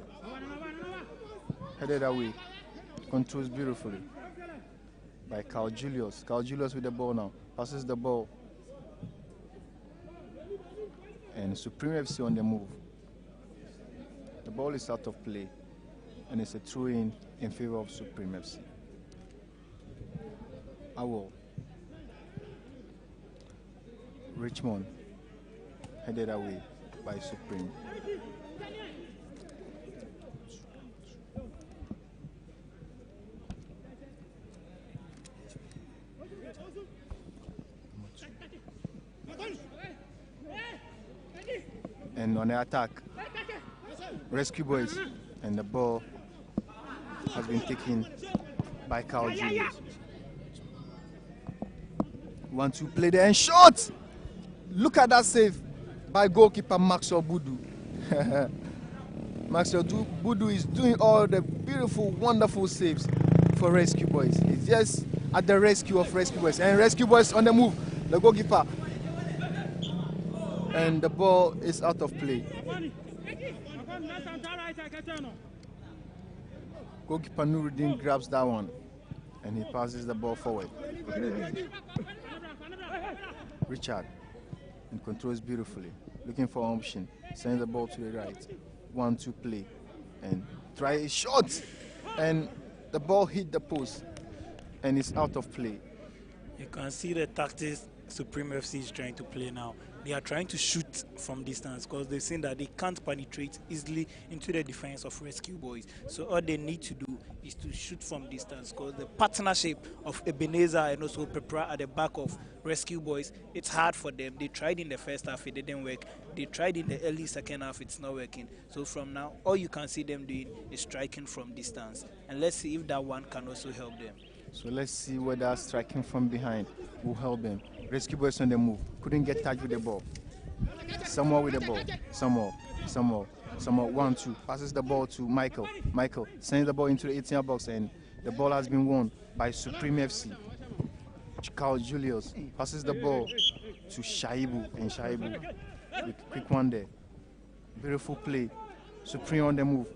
headed away. Controls beautifully by Carl Julius. Carl Julius with the ball now. Passes the ball. And Supreme FC on the move. The ball is out of play. And it's a throw-in favor of Supreme FC. Awol. Richmond headed away by Supreme. And on the attack, Rescue Boys, and the ball has been taken by Carl Julius. 1-2 play there and shot! Look at that save by goalkeeper Maxwell Budu. Maxwell Budu is doing all the beautiful, wonderful saves for Rescue Boys. He's just at the rescue of Rescue Boys. And Rescue Boys on the move. The goalkeeper. And the ball is out of play. Goalkeeper Nuruddin grabs that one. And he passes the ball forward. Richard. And controls beautifully. Looking for an option. Sends the ball to the right. 1-2 play. And try a shot. And the ball hit the post. And it's out of play. You can see the tactics Supreme FC is trying to play now. They are trying to shoot from distance because they've seen that they can't penetrate easily into the defense of Rescue Boys. So all they need to do is to shoot from distance because the partnership of Ebenezer and also Pepra at the back of Rescue Boys, it's hard for them. They tried in the first half, it didn't work. They tried in the early second half, it's not working. So from now, all you can see them doing is striking from distance. And let's see if that one can also help them. So let's see whether striking from behind will help them. Rescue Boys on the move. Couldn't get touch with the ball. Somewhere with the ball. Somewhere. 1-2. Passes the ball to Michael. Michael sends the ball into the 18-yard box and the ball has been won by Supreme FC. Carl Julius passes the ball to Shaibu. And Shaibu with quick one there. Beautiful play. Supreme on the move.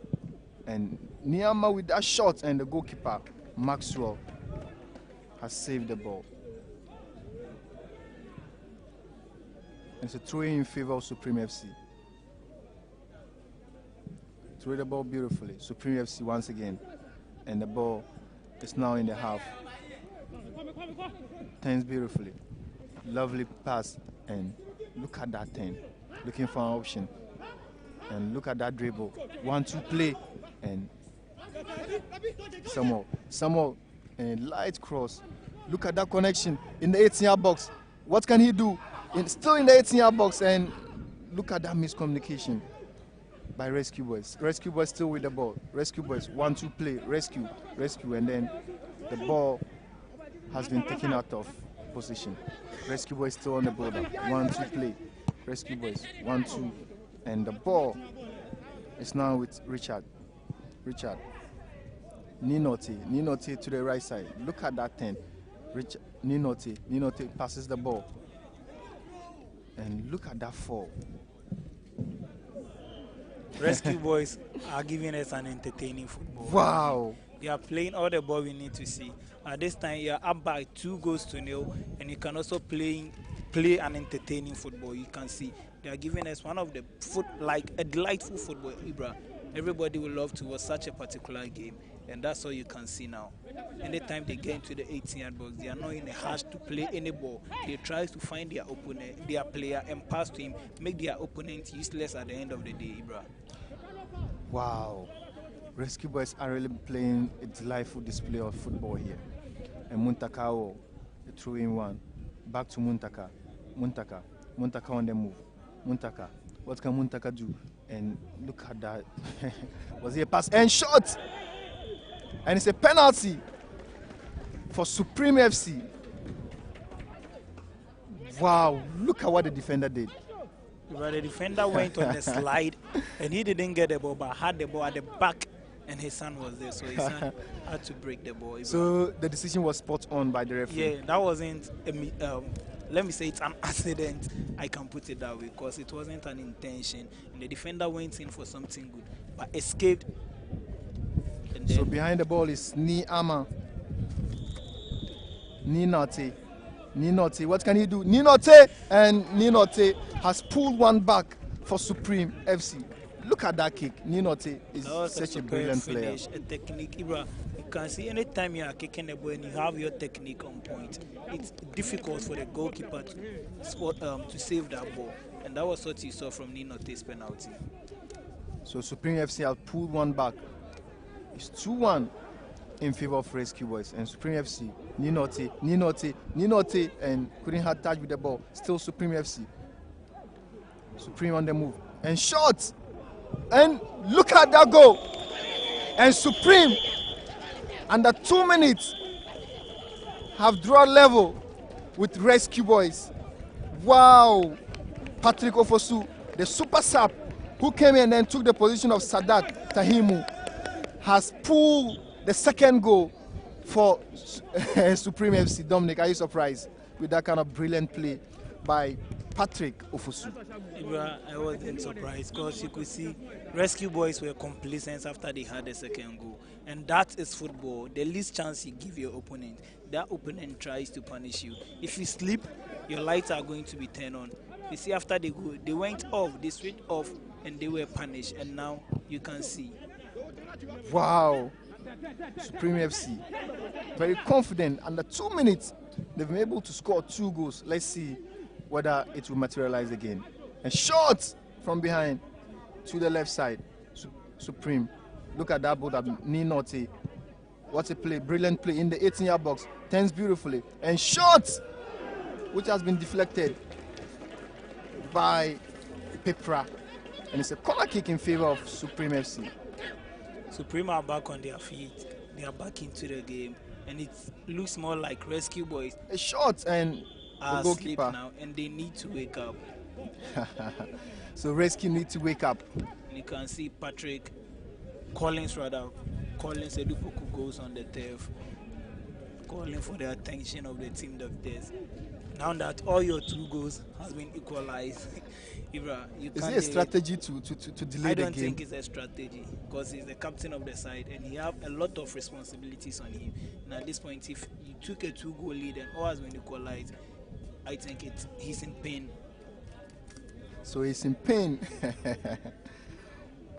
And Niama with that shot and the goalkeeper, Maxwell, has saved the ball. It's a throw in favor of Supreme FC. Throw the ball beautifully. Supreme FC once again. And the ball is now in the half. Turns beautifully. Lovely pass. And look at that turn. Looking for an option. And look at that dribble. 1-2 play. And Samuel. And light cross. Look at that connection in the 18-yard box. What can he do? Still in the 18-yard box, and look at that miscommunication by Rescue Boys. Rescue Boys still with the ball. Rescue Boys 1-2 play. Rescue, and then the ball has been taken out of position. Rescue Boys still on the border. 1-2 play. Rescue Boys 1-2, and the ball is now with Richard. Ninote to the right side. Look at that 10. Ninote passes the ball. And look at that fall. Rescue Boys are giving us an entertaining football. Wow. They are playing all the ball we need to see. At this time, you are up by 2-0, and you can also play an entertaining football. You can see they are giving us one of the like a delightful football, Ibra. Everybody will love to watch such a particular game, and that's all you can see now. Anytime they get into the 18-yard box, they are not in a rush to play any ball. They try to find their opponent, their player, and pass to him, make their opponent useless at the end of the day, Ibra. Wow. Rescue Boys are really playing a delightful display of football here. And Muntaka, a throw-in one. Back to Muntaka. Muntaka on the move. Muntaka. What can Muntaka do? And look at that. Was it a pass? And shot! And it's a penalty for Supreme FC. Wow, look at what the defender did. But the defender went on the slide and he didn't get the ball, but had the ball at the back and his son was there, so his son had to break the ball. So the decision was spot on by the referee. Yeah, that wasn't let me say it's an accident. I can put it that way because it wasn't an intention, and the defender went in for something good, but escaped. And So then behind the ball is Niama. Ninote. Ninote. What can he do? Ninote! And Ninote has pulled one back for Supreme FC. Look at that kick. Ninote is such a brilliant finish, player. a technique. Ibra, you can see anytime you are kicking the ball and you have your technique on point, it's difficult for the goalkeeper to save that ball. And that was what you saw from Ninote's penalty. So Supreme FC has pulled one back. It's 2-1 in favor of Rescue Boys. And Supreme FC, Ninote, and couldn't have touch with the ball. Still Supreme FC. Supreme on the move. And shot! And look at that goal! And Supreme, under 2 minutes, have drawn level with Rescue Boys. Wow! Patrick Ofosu, the super sub, who came in and then took the position of Sadat Tahimu, has pulled the second goal for Supreme FC. Dominic, are you surprised with that kind of brilliant play by Patrick Ofosu? Ibra, I wasn't surprised because you could see Rescue Boys were complacent after they had the second goal. And that is football. The least chance you give your opponent, that opponent tries to punish you. If you sleep, your lights are going to be turned on. You see, after they go, they went off, they switched off, and they were punished. And now you can see. Wow. Supreme FC, very confident. Under 2 minutes, they've been able to score 2 goals. Let's see whether it will materialize again. And shot from behind to the left side. Supreme. Look at that ball, Ninote. What a play, brilliant play in the 18-yard box. Turns beautifully. And shot, which has been deflected by Pepra. And it's a corner kick in favor of Supreme FC. Supreme are back on their feet. They are back into the game. And it looks more like Rescue Boys. A shot and the goalkeeper now, and they need to wake up. So Rescue need to wake up. And you can see Collins Edupoku goes on the turf, calling for the attention of the team doctors. Now that all your 2 goals has been equalized, Ibra, is it a strategy to delay the game? I don't think it's a strategy because he's the captain of the side and he have a lot of responsibilities on him. And at this point, if you took a 2-goal lead and all has been equalized, I think he's in pain. So he's in pain.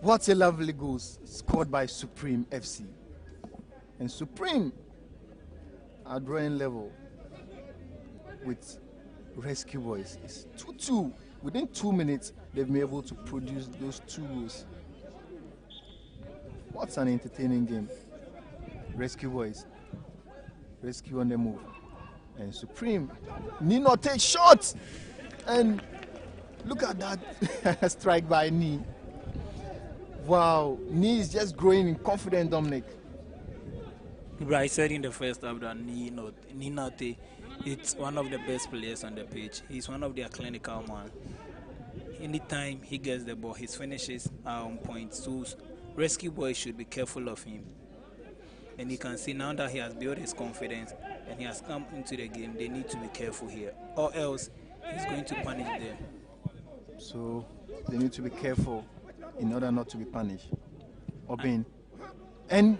What a lovely goal scored by Supreme FC. And Supreme are drawing level with Rescue Boys. It's 2-2. Within 2 minutes, they've been able to produce those 2 goals. What's an entertaining game. Rescue Boys. Rescue on the move. And Supreme. Nino takes shots. And look at that strike by Ni. Wow. Ni is just growing in confidence, Dominic. I said in the first half that Ninote, it's one of the best players on the pitch. He's one of their clinical man. Anytime he gets the ball, his finishes are on point. So Rescue Boys should be careful of him. And you can see now that he has built his confidence and he has come into the game, they need to be careful here. Or else he's going to punish them. So they need to be careful in order not to be punished. Obin. And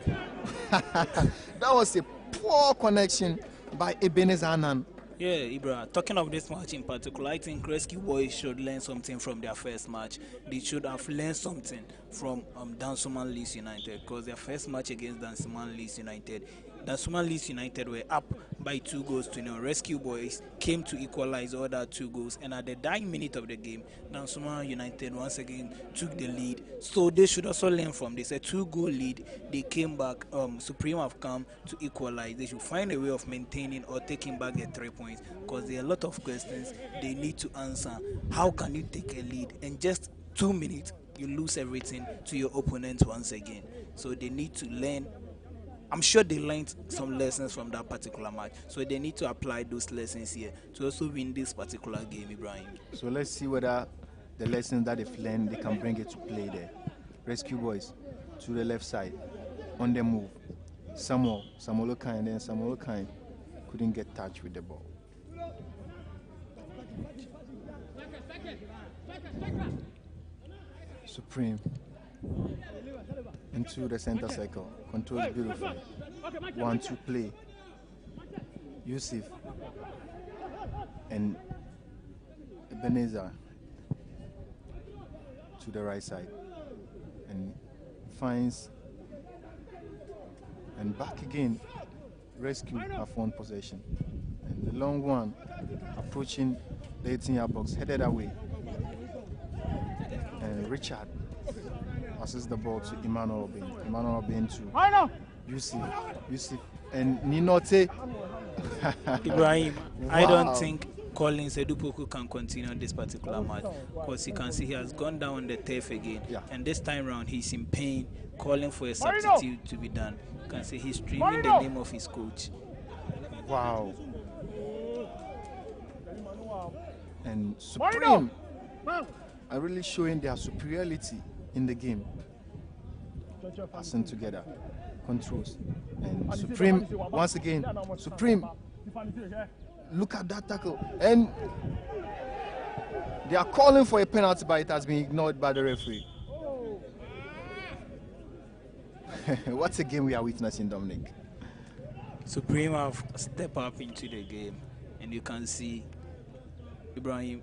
that was a poor connection by Ebenezer Anan. Yeah, Ibra, talking of this match in particular, I think Rescue Boys should learn something from their first match. They should have learned something from Dansuman Leeds United, because their first match against Dansuman Leeds United, Dansuman Leeds United were up by 2 goals to 0. Rescue Boys came to equalize all that 2 goals, and at the dying minute of the game, Dansuman United once again took the lead. So they should also learn from this. A 2-goal lead, they came back. Supreme have come to equalize. They should find a way of maintaining or taking back the 3 points, because there are a lot of questions they need to answer. How can you take a lead and just 2 minutes you lose everything to your opponent once again? So they need to learn. I'm sure they learned some lessons from that particular match, so they need to apply those lessons here to also win this particular game, Ibrahim. So let's see whether the lessons that they've learned, they can bring it to play there. Rescue Boys. to the left side. On the move. Samuel Okan, and then Samuel Okan couldn't get touch with the ball. Supreme into the center circle, controls beautifully. 1-2 play. Yusuf and Ebenezer to the right side and finds and back again. Rescue have one possession, and the long one approaching the 18-yard box, headed away, and Richard passes the ball to Emmanuel Obin to Yusuf and Ninote. Ibrahim, Wow. I don't think Collins Edupoku can continue this particular match because you can see he has gone down on the turf again. Yeah. And this time around, he's in pain, calling for a substitute to be done. You can see he's screaming the name of his coach. Wow. And Supreme are really showing their superiority in the game. Passing together, controls. And Supreme, once again, Supreme, look at that tackle. And they are calling for a penalty, but it has been ignored by the referee. What a game we are witnessing, Dominic. Supreme have stepped up into the game, and you can see, Ibrahim,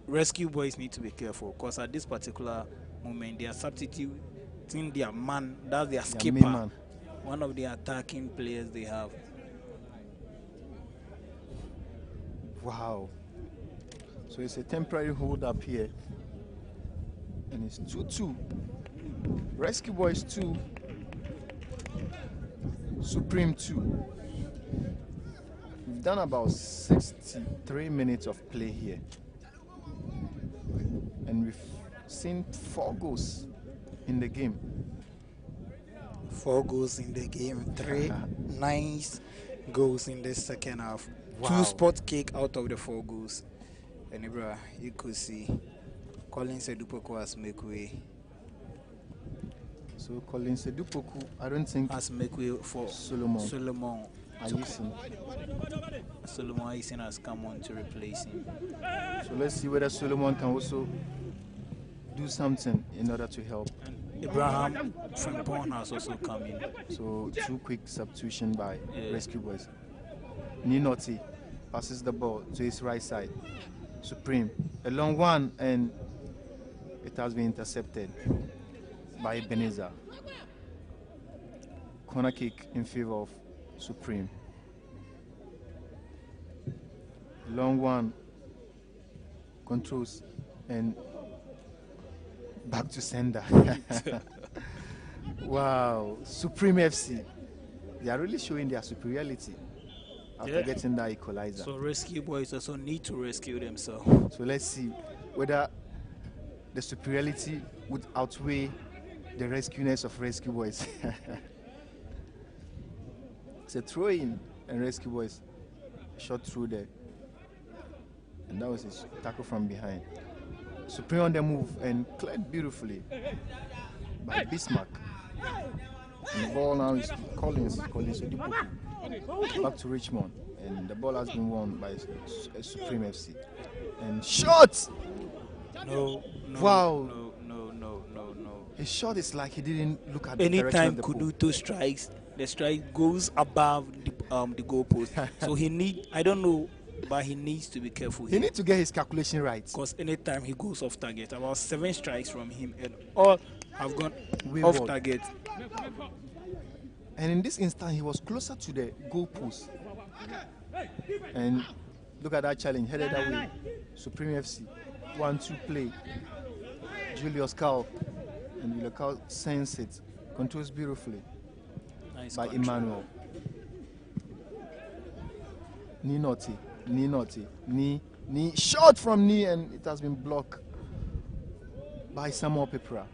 rescue boys need to be careful because at this particular moment they are substituting their man, that's their skipper, man. one of the attacking players they have. Wow. So it's a temporary hold up here. And it's 2-2. Rescue Boys 2. Supreme 2. We've done about 63 minutes of play here. And we've seen 4 goals in the game. 4 goals in the game, 3 nice goals in the second half. Wow. 2 spot kick out of the 4 goals. And Ibra, you could see Collins Edupoku has make way. So Collins Edupoku, I don't think Has make way for Solomon Ayisen. Ayisen. Solomon Ayisen has come on to replace him. So let's see whether Solomon can also do something in order to help. And Abraham Frimpong has also come in. So 2 quick substitution by Rescue Boys. Ninoti passes the ball to his right side. Supreme, a long one, and it has been intercepted by Ebenezer. Corner kick in favor of Supreme. Long one, controls, and back to sender. Wow, Supreme FC. They are really showing their superiority after getting that equalizer. So rescue boys also need to rescue themselves. So let's see whether the superiority would outweigh the rescueness of Rescue Boys. It's a throw in, and Rescue Boys shot through there. And that was his tackle from behind. Supreme on the move and cleared beautifully by Bismarck. And the ball now is Collins Odipoku. Back to Richmond, and the ball has been won by Supreme FC. And shot! No. Wow. No. His shot is like he didn't look at the direction Anytime of the pool. Kuduto strikes, the strike goes above the goalpost. So he I don't know, but he needs to be careful. He needs to get his calculation right. Because anytime he goes off target, about 7 strikes from him, and all have gone off target. And in this instant, he was closer to the goalpost. And look at that challenge, headed away. Supreme FC, 1-2 play. Julius Cal, and Julius Cal sends it, controls beautifully Nice by control. Emmanuel. Knee, shot from knee, and it has been blocked by Samuel Pepra.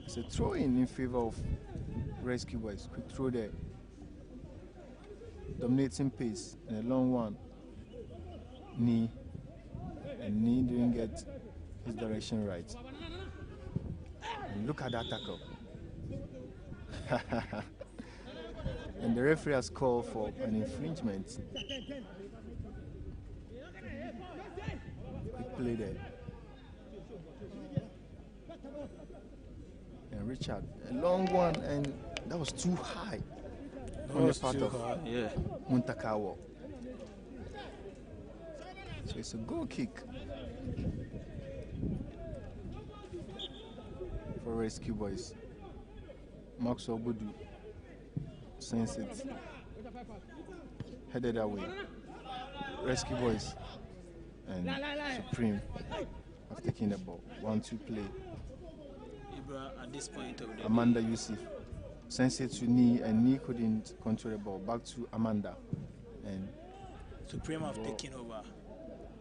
It's a throw in favor of Rescue Boys. Quick throw there. Dominating pace and a long one. Knee. And Knee didn't get his direction right. And look at that tackle. And the referee has called for an infringement. Quick play there. And Richard, a long one, and that was too high on the part of Muntakawa. So it's a goal kick for Rescue Boys. Maxwell Budu sends it, headed away. Rescue Boys and Supreme have taken the ball. 1-2 play. At this point of the Amanda Yusuf sends it to Ni, and Ni couldn't control the ball. Back to Amanda, and Supreme have taken over.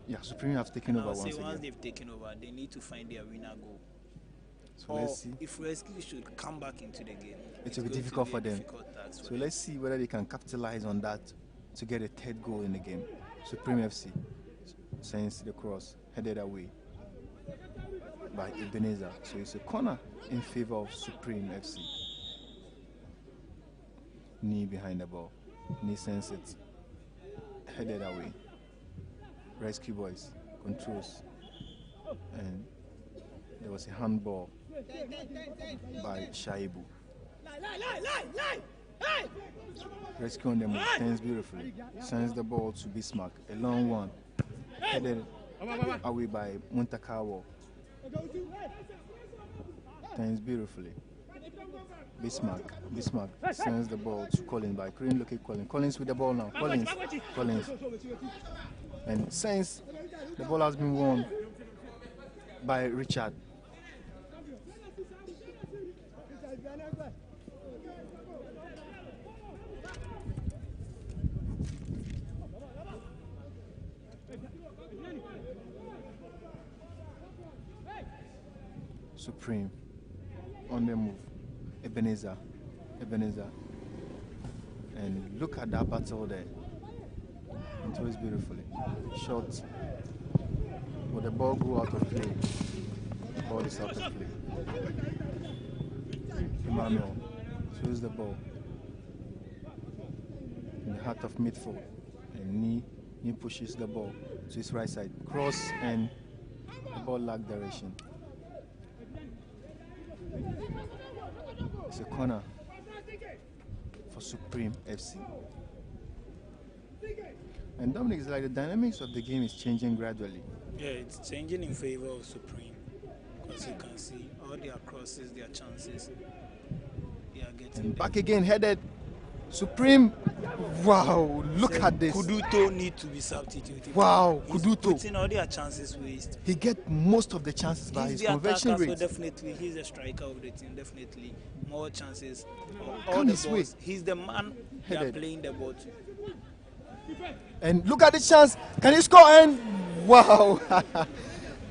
Yeah, Supreme have taken over once again. Once they've taken over, they need to find their winner goal. So let's see. If Rescue should come back into the game, it will be difficult for them. So let's see whether they can capitalize on that to get a third goal in the game. Supreme FC sends the cross, headed away by Ebenezer. So it's a corner in favor of Supreme FC. Knee behind the ball. Knee sends it, headed away. Rescue Boys controls, and there was a handball by Shaibu. Rescue on the move, turns beautifully, sends the ball to Bismarck, a long one, headed away by Muntakawa. Turns beautifully. Bismarck sends the ball to Collins, but I couldn't look at Collins. Collins with the ball now. Collins. And since the ball has been won by Richard. Supreme on the move. Ebenezer. And look at that battle there. It was beautifully. Shot. But the ball go out of play. The ball is out of play. Emmanuel throws the ball in the heart of midfield. And Ni pushes the ball to his right side. Cross, and the ball lacked direction. It's a corner for Supreme FC. And Dominic, is like the dynamics of the game is changing gradually. Yeah, it's changing in favor of Supreme, because you can see all their crosses, their chances, they are getting. And back again, headed. Supreme. Wow, look at this. Kuduto need to be substituted. Wow, He's Kuduto. putting all their chances waste. He gets most of the chances by his conversion rate. So definitely, he's the striker of the team. Definitely, more chances. Come his way. He's the man they are playing the ball to. And look at the chance. Can he score? And wow,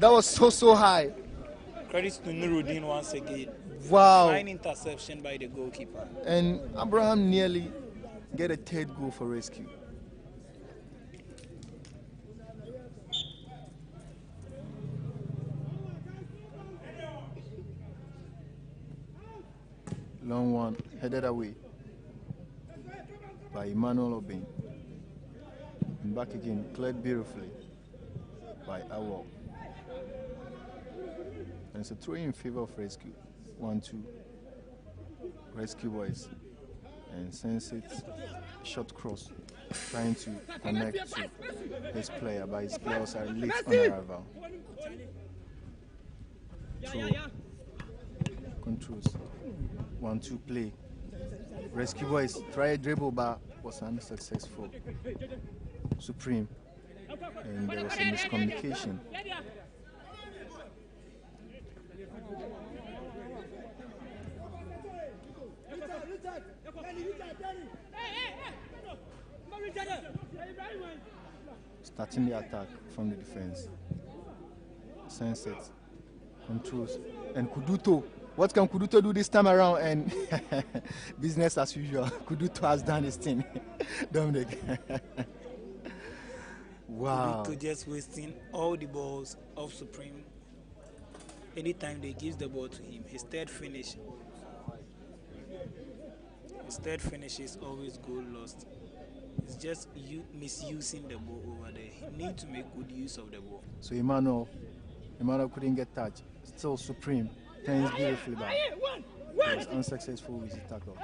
that was so high. Credits to Nuruddin once again. Wow. Fine interception by the goalkeeper. And Abraham nearly get a third goal for Rescue. Long one, headed away by Emmanuel Obin. And back again, cleared beautifully by Awal. And it's a throw in favor of Rescue. 1-2. Rescue Boys. And sends it short cross, trying to connect to his player, but his players are late on arrival. Throw. Controls. 1-2 play. Rescue Boys try a dribble, but was unsuccessful. Supreme. And there was a miscommunication. Starting the attack from the defense. Sends it. Controls. And Kuduto. What can Kuduto do this time around? And business as usual. Kuduto has done his thing. Dominic. Wow. Kuduto just wasting all the balls of Supreme. anytime they give the ball to him, his third finish is always goal lost. It's just you misusing the ball over there. He needs to make good use of the ball. So Emmanuel couldn't get touched. Still Supreme. Turns beautifully back. He was unsuccessful with the tackle.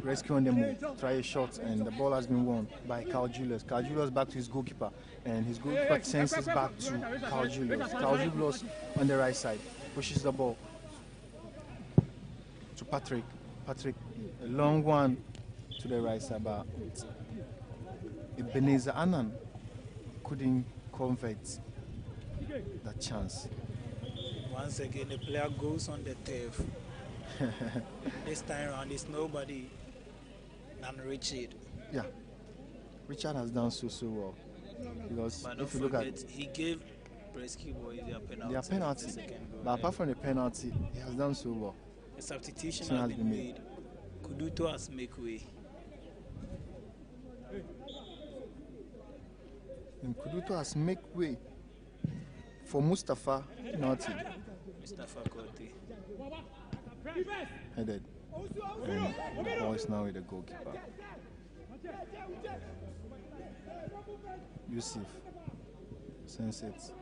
Rescue on the move. Try a shot, and the ball has been won by Carl Julius. Carl Julius back to his goalkeeper, and his goalkeeper sends it back to Carl Julius. Carl Julius on the right side pushes the ball to Patrick. Patrick, a long one to the right side, but Ebenezer Annan couldn't convert that chance. Once again, the player goes on the turf. This time around, it's nobody than Richard. Yeah, Richard has done so well. Because But if don't you look forget, at he gave Rescue Boys their penalty. their penalty, the second goal. but apart from the penalty, he has done so well. A substitution Action has has been been made. Kuduto has make way. And Kuduto has make way for Mustafa Naughty. Mustafa Kote. Headed. And the ball is now with the goalkeeper. Yusuf sends it.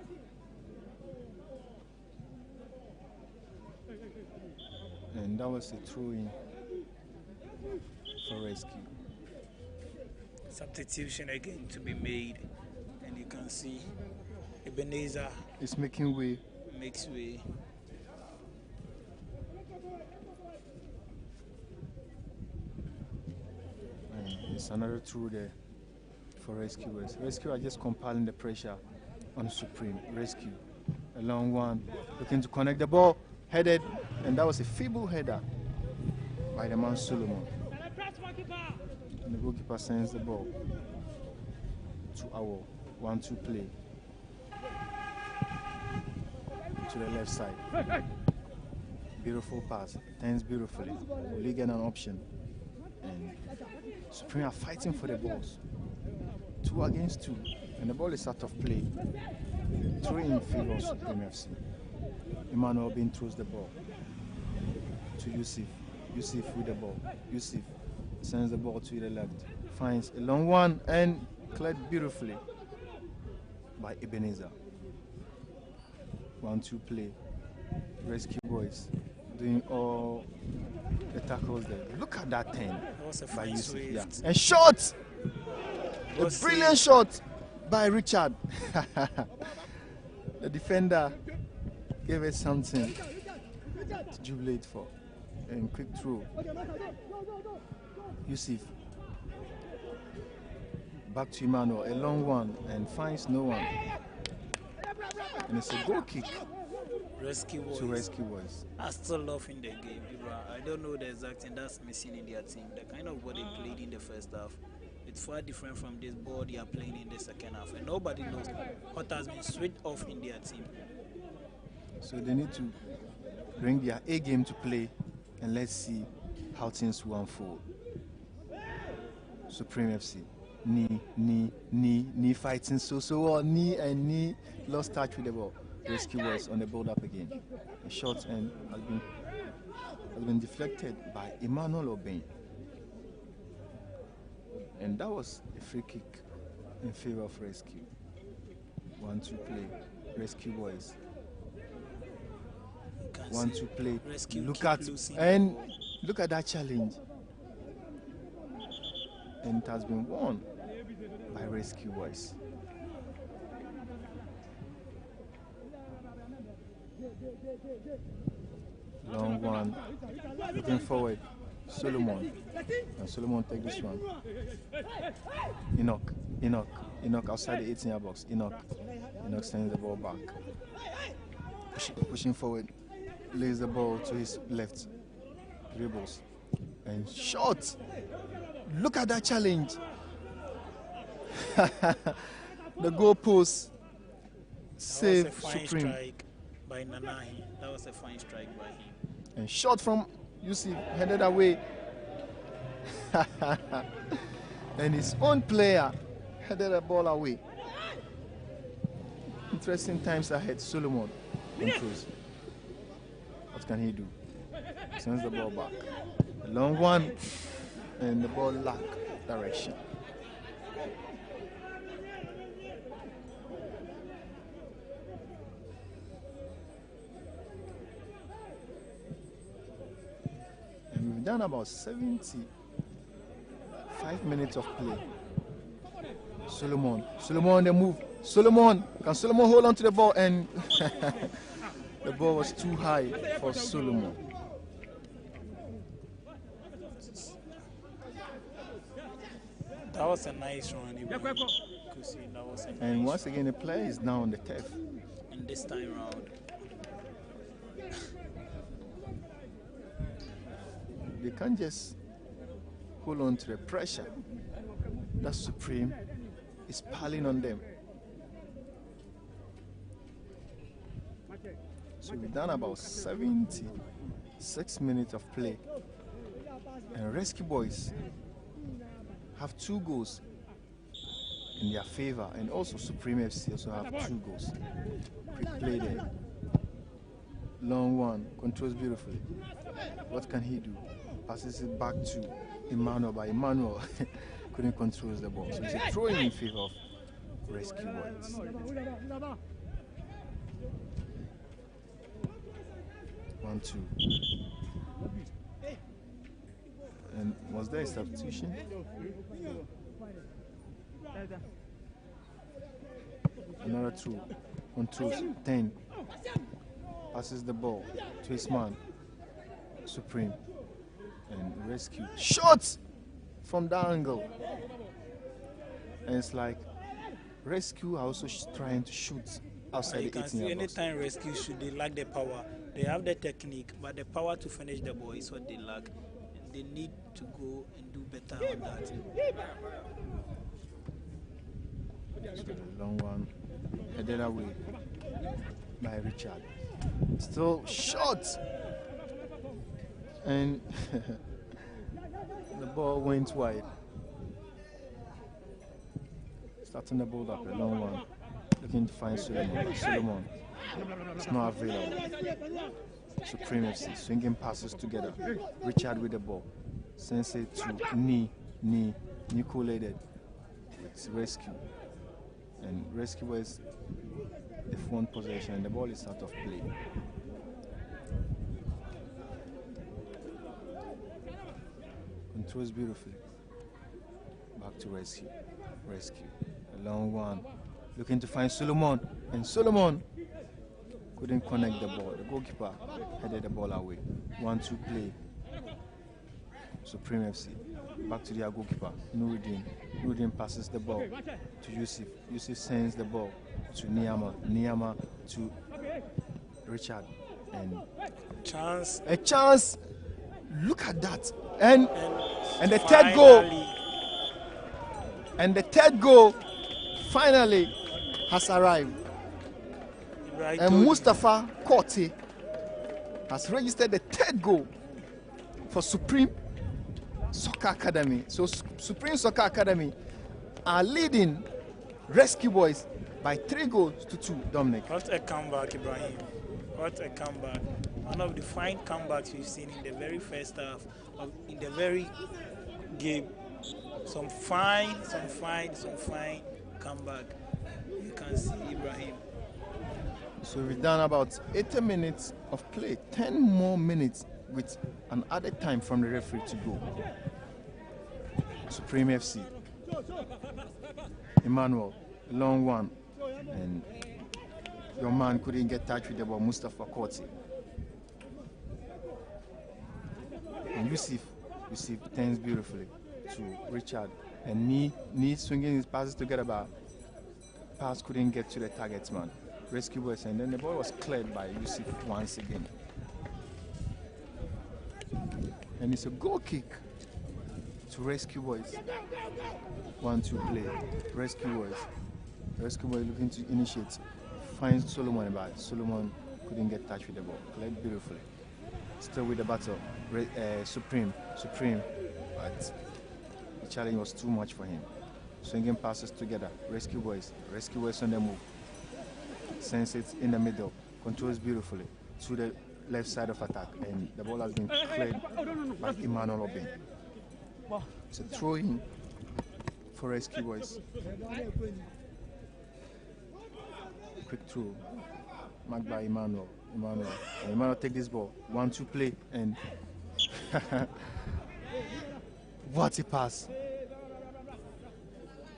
And that was a throw-in for Rescue. Substitution again to be made. And you can see Ebenezer It's making way. makes way. And it's another through there for Rescuers. Rescue are just compiling the pressure on Supreme. Rescue, a long one, looking to connect the ball, headed, and that was a feeble header by the man Solomon. And the goalkeeper sends the ball to our 1-2 play to the left side. Beautiful pass, turns beautifully. League get an option, and Supreme are fighting for the balls. 2 against 2, and the ball is out of play. Throw in favor of Supreme FC. Emmanuel Bin throws the ball to Yusuf. Yusuf with the ball. Yusuf sends the ball to the left. Finds a long one and cleared beautifully by Ebenezer. 1-2 play. Rescue Boys doing all the tackles there. Look at that 10 That was a by fine Yusuf. save. Yeah. And shot! A Good brilliant save. shot by Richard. The defender gave it something to jubilate for. And quick throw. Yusuf. Back to Emmanuel. A long one and finds no one. And it's a goal kick Rescue Boys. to Rescue Boys. I still love in the game, Ibra. I don't know the exact thing that's missing in their team. The kind of ball they played in the first half, it's far different from this ball they are playing in the second half. And nobody knows what has been switched off in their team. So they need to bring their A game to play, and let's see how things will unfold. Supreme FC. Knee fighting so well. Knee lost touch with the ball. Rescue Boys on the build up again. A short end has been deflected by Emmanuel Obeng. And that was a free kick in favor of Rescue. 1-2 play. Rescue Boys. You can 1-2 see play. Rescue Look keep at losing. and look at that challenge. And it has been won by Rescue Boys. Long one. Looking forward. Solomon. And Solomon take this one. Enoch outside the 18-yard box. Enoch sends the ball back. Pushing forward. Lays the ball to his left. Dribbles. And shot. Look at that challenge. The goalpost. Save That was a fine Supreme. strike by Nanahi. That was a fine strike by him. And shot from Yusuf, headed away. And his own player headed the ball away. Interesting times ahead. Solomon controls. What can he do? Sends the ball back. A long one, and the ball lack direction. And we've done about 75 minutes of play. Solomon on the move. Solomon, can Solomon hold on to the ball? And the ball was too high for Solomon. That was a nice run. And once again, the player is now on the turf. And this time round, They can't just hold on to the pressure that Supreme is piling on them. So we've done about 76 minutes of play. And Rescue Boys have 2 goals in their favor, and also Supreme FC also have 2 goals. Quick play there. Long one, controls beautifully. What can he do? Passes it back to Emmanuel, but Emmanuel couldn't control the ball. So it's a throw in favor of Rescue Boys. One, two. And was there a substitution? Another throw. Controls 10. Passes the ball to his man, Supreme. And Rescue. Shots from that angle. And it's like Rescue are also trying to shoot outside you the can see 18 box. anytime Rescue shoot, they lack the power. They have the technique, but the power to finish the ball is what they lack. And they need to go and do better on that. So the long one headed away by Richard. Still shot. And the ball went wide. Starting the ball up, a long one. Looking to find Solomon. But Solomon is not available. Supreme FC swinging passes together. Richard with the ball. Sends it to Nicolated. It's Rescue. And Rescue was the front possession, and the ball is out of play. Controls beautifully. Back to Rescue. Rescue. A long one. Looking to find Solomon. And Solomon couldn't connect the ball. The goalkeeper headed the ball away. 1-2 play. Supreme FC. Back to their goalkeeper, Nuruddin. Nuruddin passes the ball to Yusuf. Yusuf sends the ball to Niyama. Niyama to Richard. And Chance. a chance. Look at that. And the third goal. And the third goal finally has arrived. And Mustafa Korte has registered the third goal for Supreme Soccer Academy. So Supreme Soccer Academy are leading Rescue Boys by 3-2, Dominic. What a comeback, Ibrahim. What a comeback. One of the fine comebacks we've seen in the very first half, in the very game. Some fine comeback. You can see Ibrahim. So we've done about 80 minutes of play, 10 more minutes with an added time from the referee to go. Supreme FC. Emmanuel, long one. And your man couldn't get touch with the ball, Mustafa Korte. And Yusuf turns beautifully to Richard. And Knee swinging his passes together, but pass couldn't get to the target man. Rescue Boys, and then the ball was cleared by Yusuf once again. And it's a goal kick to Rescue Boys. 1-2 play. Rescue Boys. Rescue Boys looking to initiate. Finds Solomon, but Solomon couldn't get touch with the ball. Played beautifully. Still with the battle. Supreme. But the challenge was too much for him. Swinging passes together. Rescue Boys on the move. Sends it in the middle. controls beautifully to the left side of attack, and the ball has been cleared by Emmanuel Obin. It's a throw in for Rescue Boys. Quick throw, marked by Emmanuel. Emmanuel take this ball. 1-2 play, and what a pass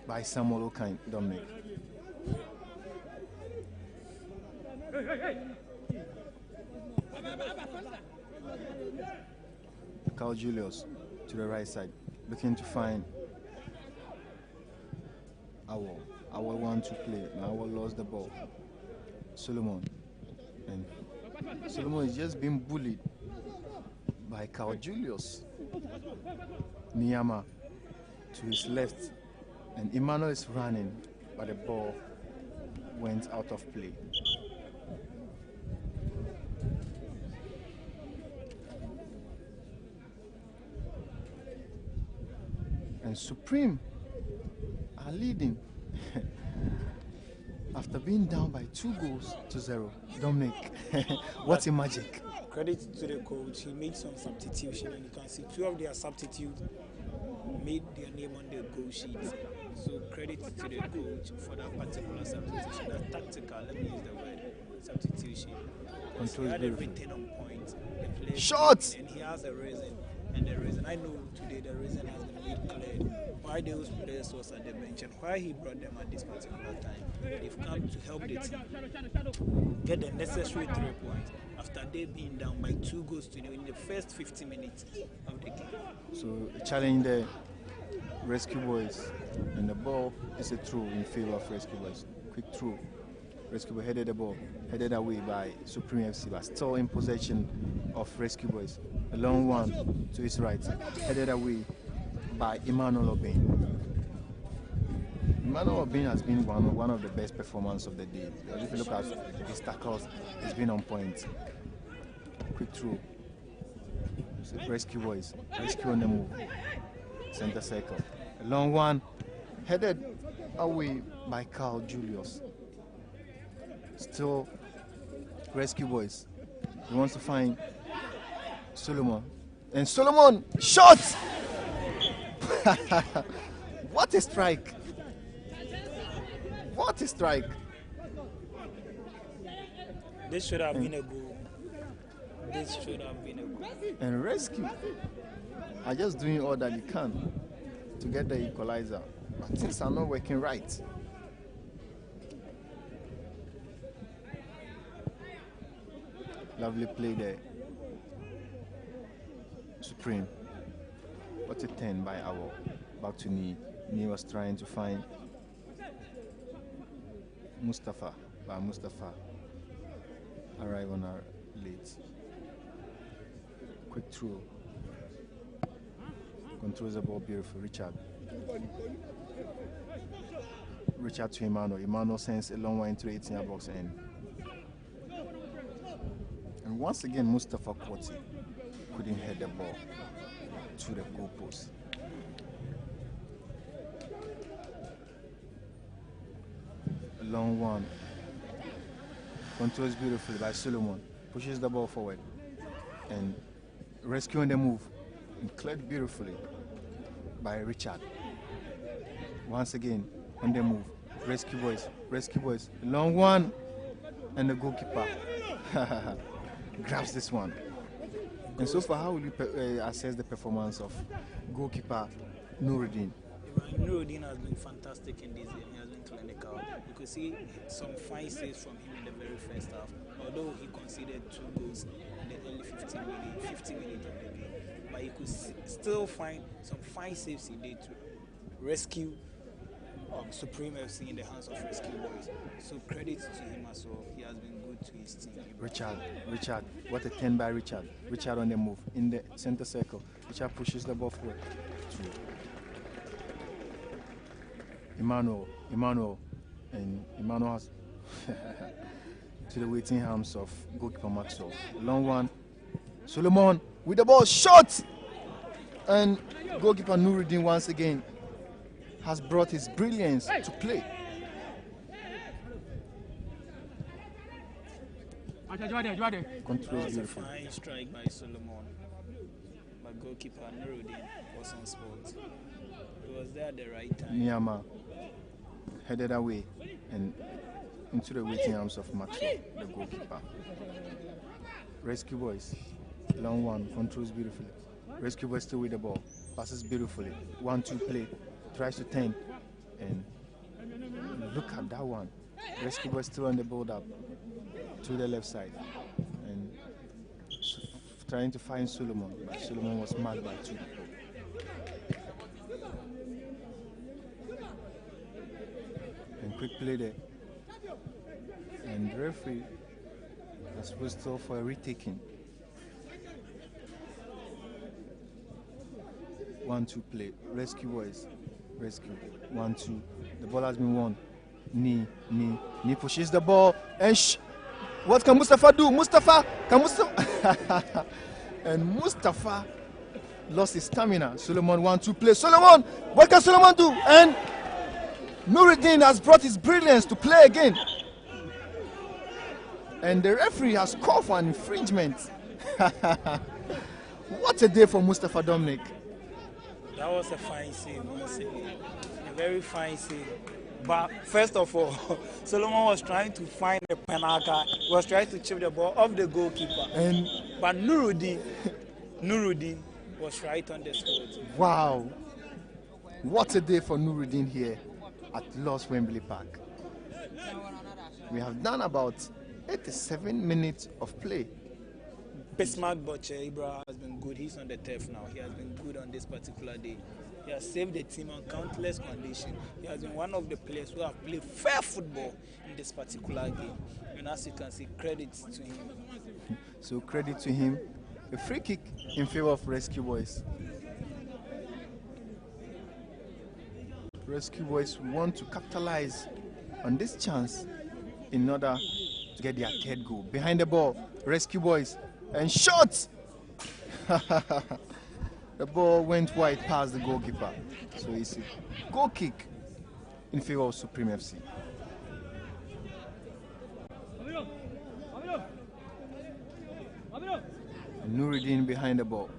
by Samuel Okine, Dominic. Carl Julius to the right side, looking to find Awal. Awal 1-2 play. Now Awal lost the ball. Solomon. And Solomon is just being bullied by Carl Julius. Niyama to his left. And Emmanuel is running, but the ball went out of play. And Supreme are leading after being down by 2-0. Dominic, what a magic. Credit to the coach. He made some substitution, and you can see 2 of their substitutes made their name on the goal sheet. So credit to the coach for that particular substitution. That tactical, let me use the word, substitution. He had everything on point. The play shots! And he has a reason. And the reason, I know today the reason has been made clear why those players was at the bench and why he brought them at this particular time. They've come to help the team get the necessary 3 points after they being down by 2-0 in the first 50 minutes of the game. So challenge the Rescue Boys, and the ball is a throw in favor of Rescue Boys. Quick throw. Rescue Boys headed the ball, headed away by Supreme FC, but still in possession of Rescue Boys. A long one to his right, headed away by Emmanuel Obin. Emmanuel Obin has been one of the best performers of the day. If you look at his tackles, he's been on point. Quick throw. So Rescue Boys, rescue on the move. Center circle. A long one, headed away by Carl Julius. Still Rescue Boys. He wants to find Solomon. And Solomon shot! What a strike! What a strike! This should have been a goal. This should have been a goal. And Rescue are just doing all that they can to get the equalizer. But things are not working right. Lovely play there. Supreme. What a 10 by Awal. Back to Ni. Ni was trying to find Mustafa. But Mustafa arrived on our late. Quick throw. Controls the ball beautiful. Richard to Emmanuel. Emmanuel sends a long one into the 18-yard box end. And once again, Mustafa Kwoti couldn't head the ball to the goalpost. A long one. Controls beautifully by Solomon. Pushes the ball forward. And rescuing the move. And cleared beautifully by Richard. Once again, on the move. Rescue Boys. A long one. And the goalkeeper grabs this one. And so far, how will you assess the performance of goalkeeper Nuruddin? Nuruddin has been fantastic in this game. He has been clinical. You could see some fine saves from him in the very first half, although he conceded 2 goals in the early 50 minutes of the game. But you could still find some fine saves he did to rescue Supreme FC in the hands of Rescue Boys. So credit to him as well. He has been good to his team. Richard, what a 10 by Richard. Richard on the move in the center circle. Richard pushes the ball forward. Emmanuel, and Emmanuel has to the waiting arms of goalkeeper Maxwell. Long one. Solomon with the ball, shot! And goalkeeper Nuruddin once again has brought his brilliance to play. Controls was a beautiful. fine strike by Solomon. But goalkeeper Nuruddin was on spot. He was there at the right time. Niyama headed away and into the waiting arms of Maxwell, the goalkeeper. Rescue boys, long one, controls beautifully. Rescue boys still with the ball, passes beautifully. 1-2 play, tries to turn, and look at that one. Rescue boys still on the build up to the left side, and trying to find Solomon, but Solomon was marked by 2 people. And quick play there. And the referee was whistled for a retaking. 1-2 play. Rescue boys. Rescue. 1-2. The ball has been won. Knee pushes the ball. And what can Mustafa do? And Mustafa lost his stamina. Solomon 1-2 play. Solomon! What can Solomon do? And Nuruddin has brought his brilliance to play again. And the referee has called for an infringement. What a day for Mustafa Dominic. That was a fine save, once again. A very fine save. But first of all, Solomon was trying to find the penalty. He was trying to chip the ball off the goalkeeper. But Nuruddin was right on the spot. Wow. What a day for Nuruddin here at Lost Wembley Park. We have done about 87 minutes of play. Bismarck Butcher Ibra has been good. He's on the turf now. He has been good on this particular day. He has saved the team on countless conditions. He has been one of the players who have played fair football in this particular game. And as you can see, credit to him. So credit to him. A free kick in favor of Rescue Boys. Rescue Boys want to capitalize on this chance in order to get their third goal. Behind the ball, Rescue Boys, and shots! The ball went wide past the goalkeeper. So it's a goal kick in favor of Supreme FC. Nuruddin behind the ball.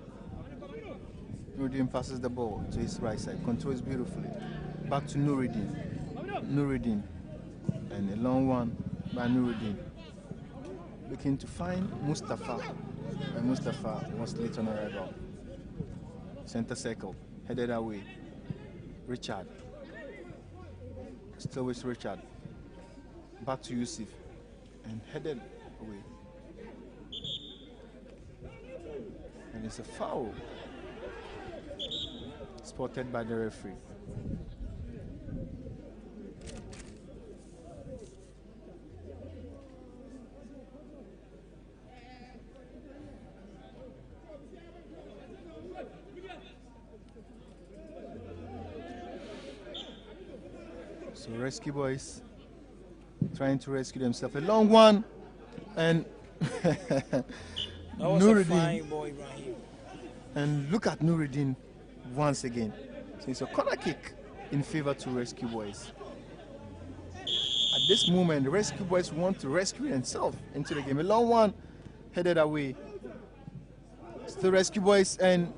Nuruddin passes the ball to his right side, controls beautifully. Back to Nuruddin. And a long one by Nuruddin. Looking to find Mustafa. And Mustafa was late on arrival. Center circle, headed away. Richard. Still with Richard. Back to Yusuf. And headed away. And it's a foul. Spotted by the referee. So Rescue Boys trying to rescue themselves. A long one, and That was a fine ball, Ibrahim. And look at Nuruddin once again. So it's a corner kick in favor to Rescue Boys. At this moment, the Rescue Boys want to rescue themselves into the game. A long one headed away. Still Rescue Boys, and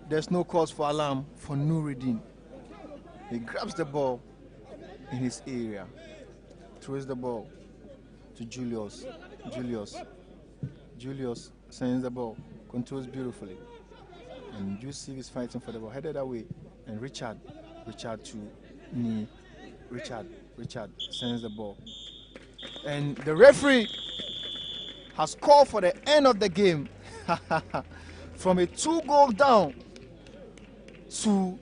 there's no cause for alarm for Nuruddin. He grabs the ball in his area, throws the ball to Julius. Julius sends the ball, controls beautifully. And Yusuf is fighting for the ball, headed away. And Richard to knee. Richard sends the ball. And the referee has called for the end of the game. From a 2-goal down to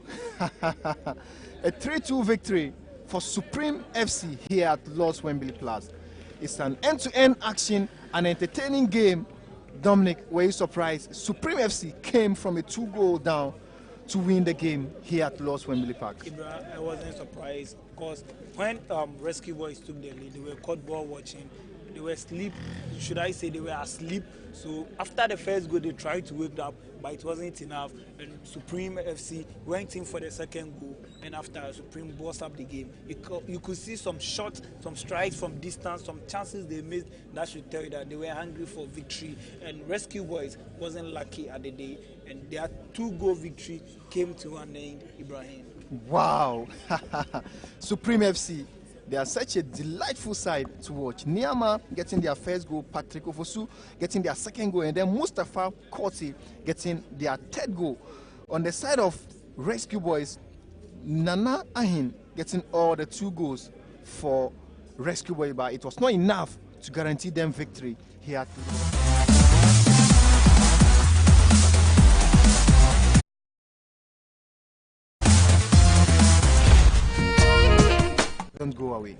a 3-2 victory for Supreme FC here at Lost Wembley Plus. It's an end-to-end action, an entertaining game. Dominic, were you surprised? Supreme FC came from a 2-goal down to win the game here at Lost Wembley Park. Ibra, I wasn't surprised because when Rescue Boys took the lead, they were caught ball watching. they were asleep. Should I say they were asleep? So after the first goal, they tried to wake up, but it wasn't enough. And Supreme FC went in for the second goal, and after Supreme bossed up the game. You could see some shots, some strikes from distance, some chances they missed. That should tell you that they were hungry for victory. And Rescue Boys wasn't lucky at the day, and their 2-goal victory came to an end. Ibrahim. Wow. Supreme FC. They are such a delightful side to watch. Niama getting their first goal, Patrick Ofosu getting their second goal, and then Mustafa Korti getting their third goal. On the side of Rescue Boys, Nana Ahin getting all the 2 goals for Rescue Boys, but it was not enough to guarantee them victory. He had don't go away.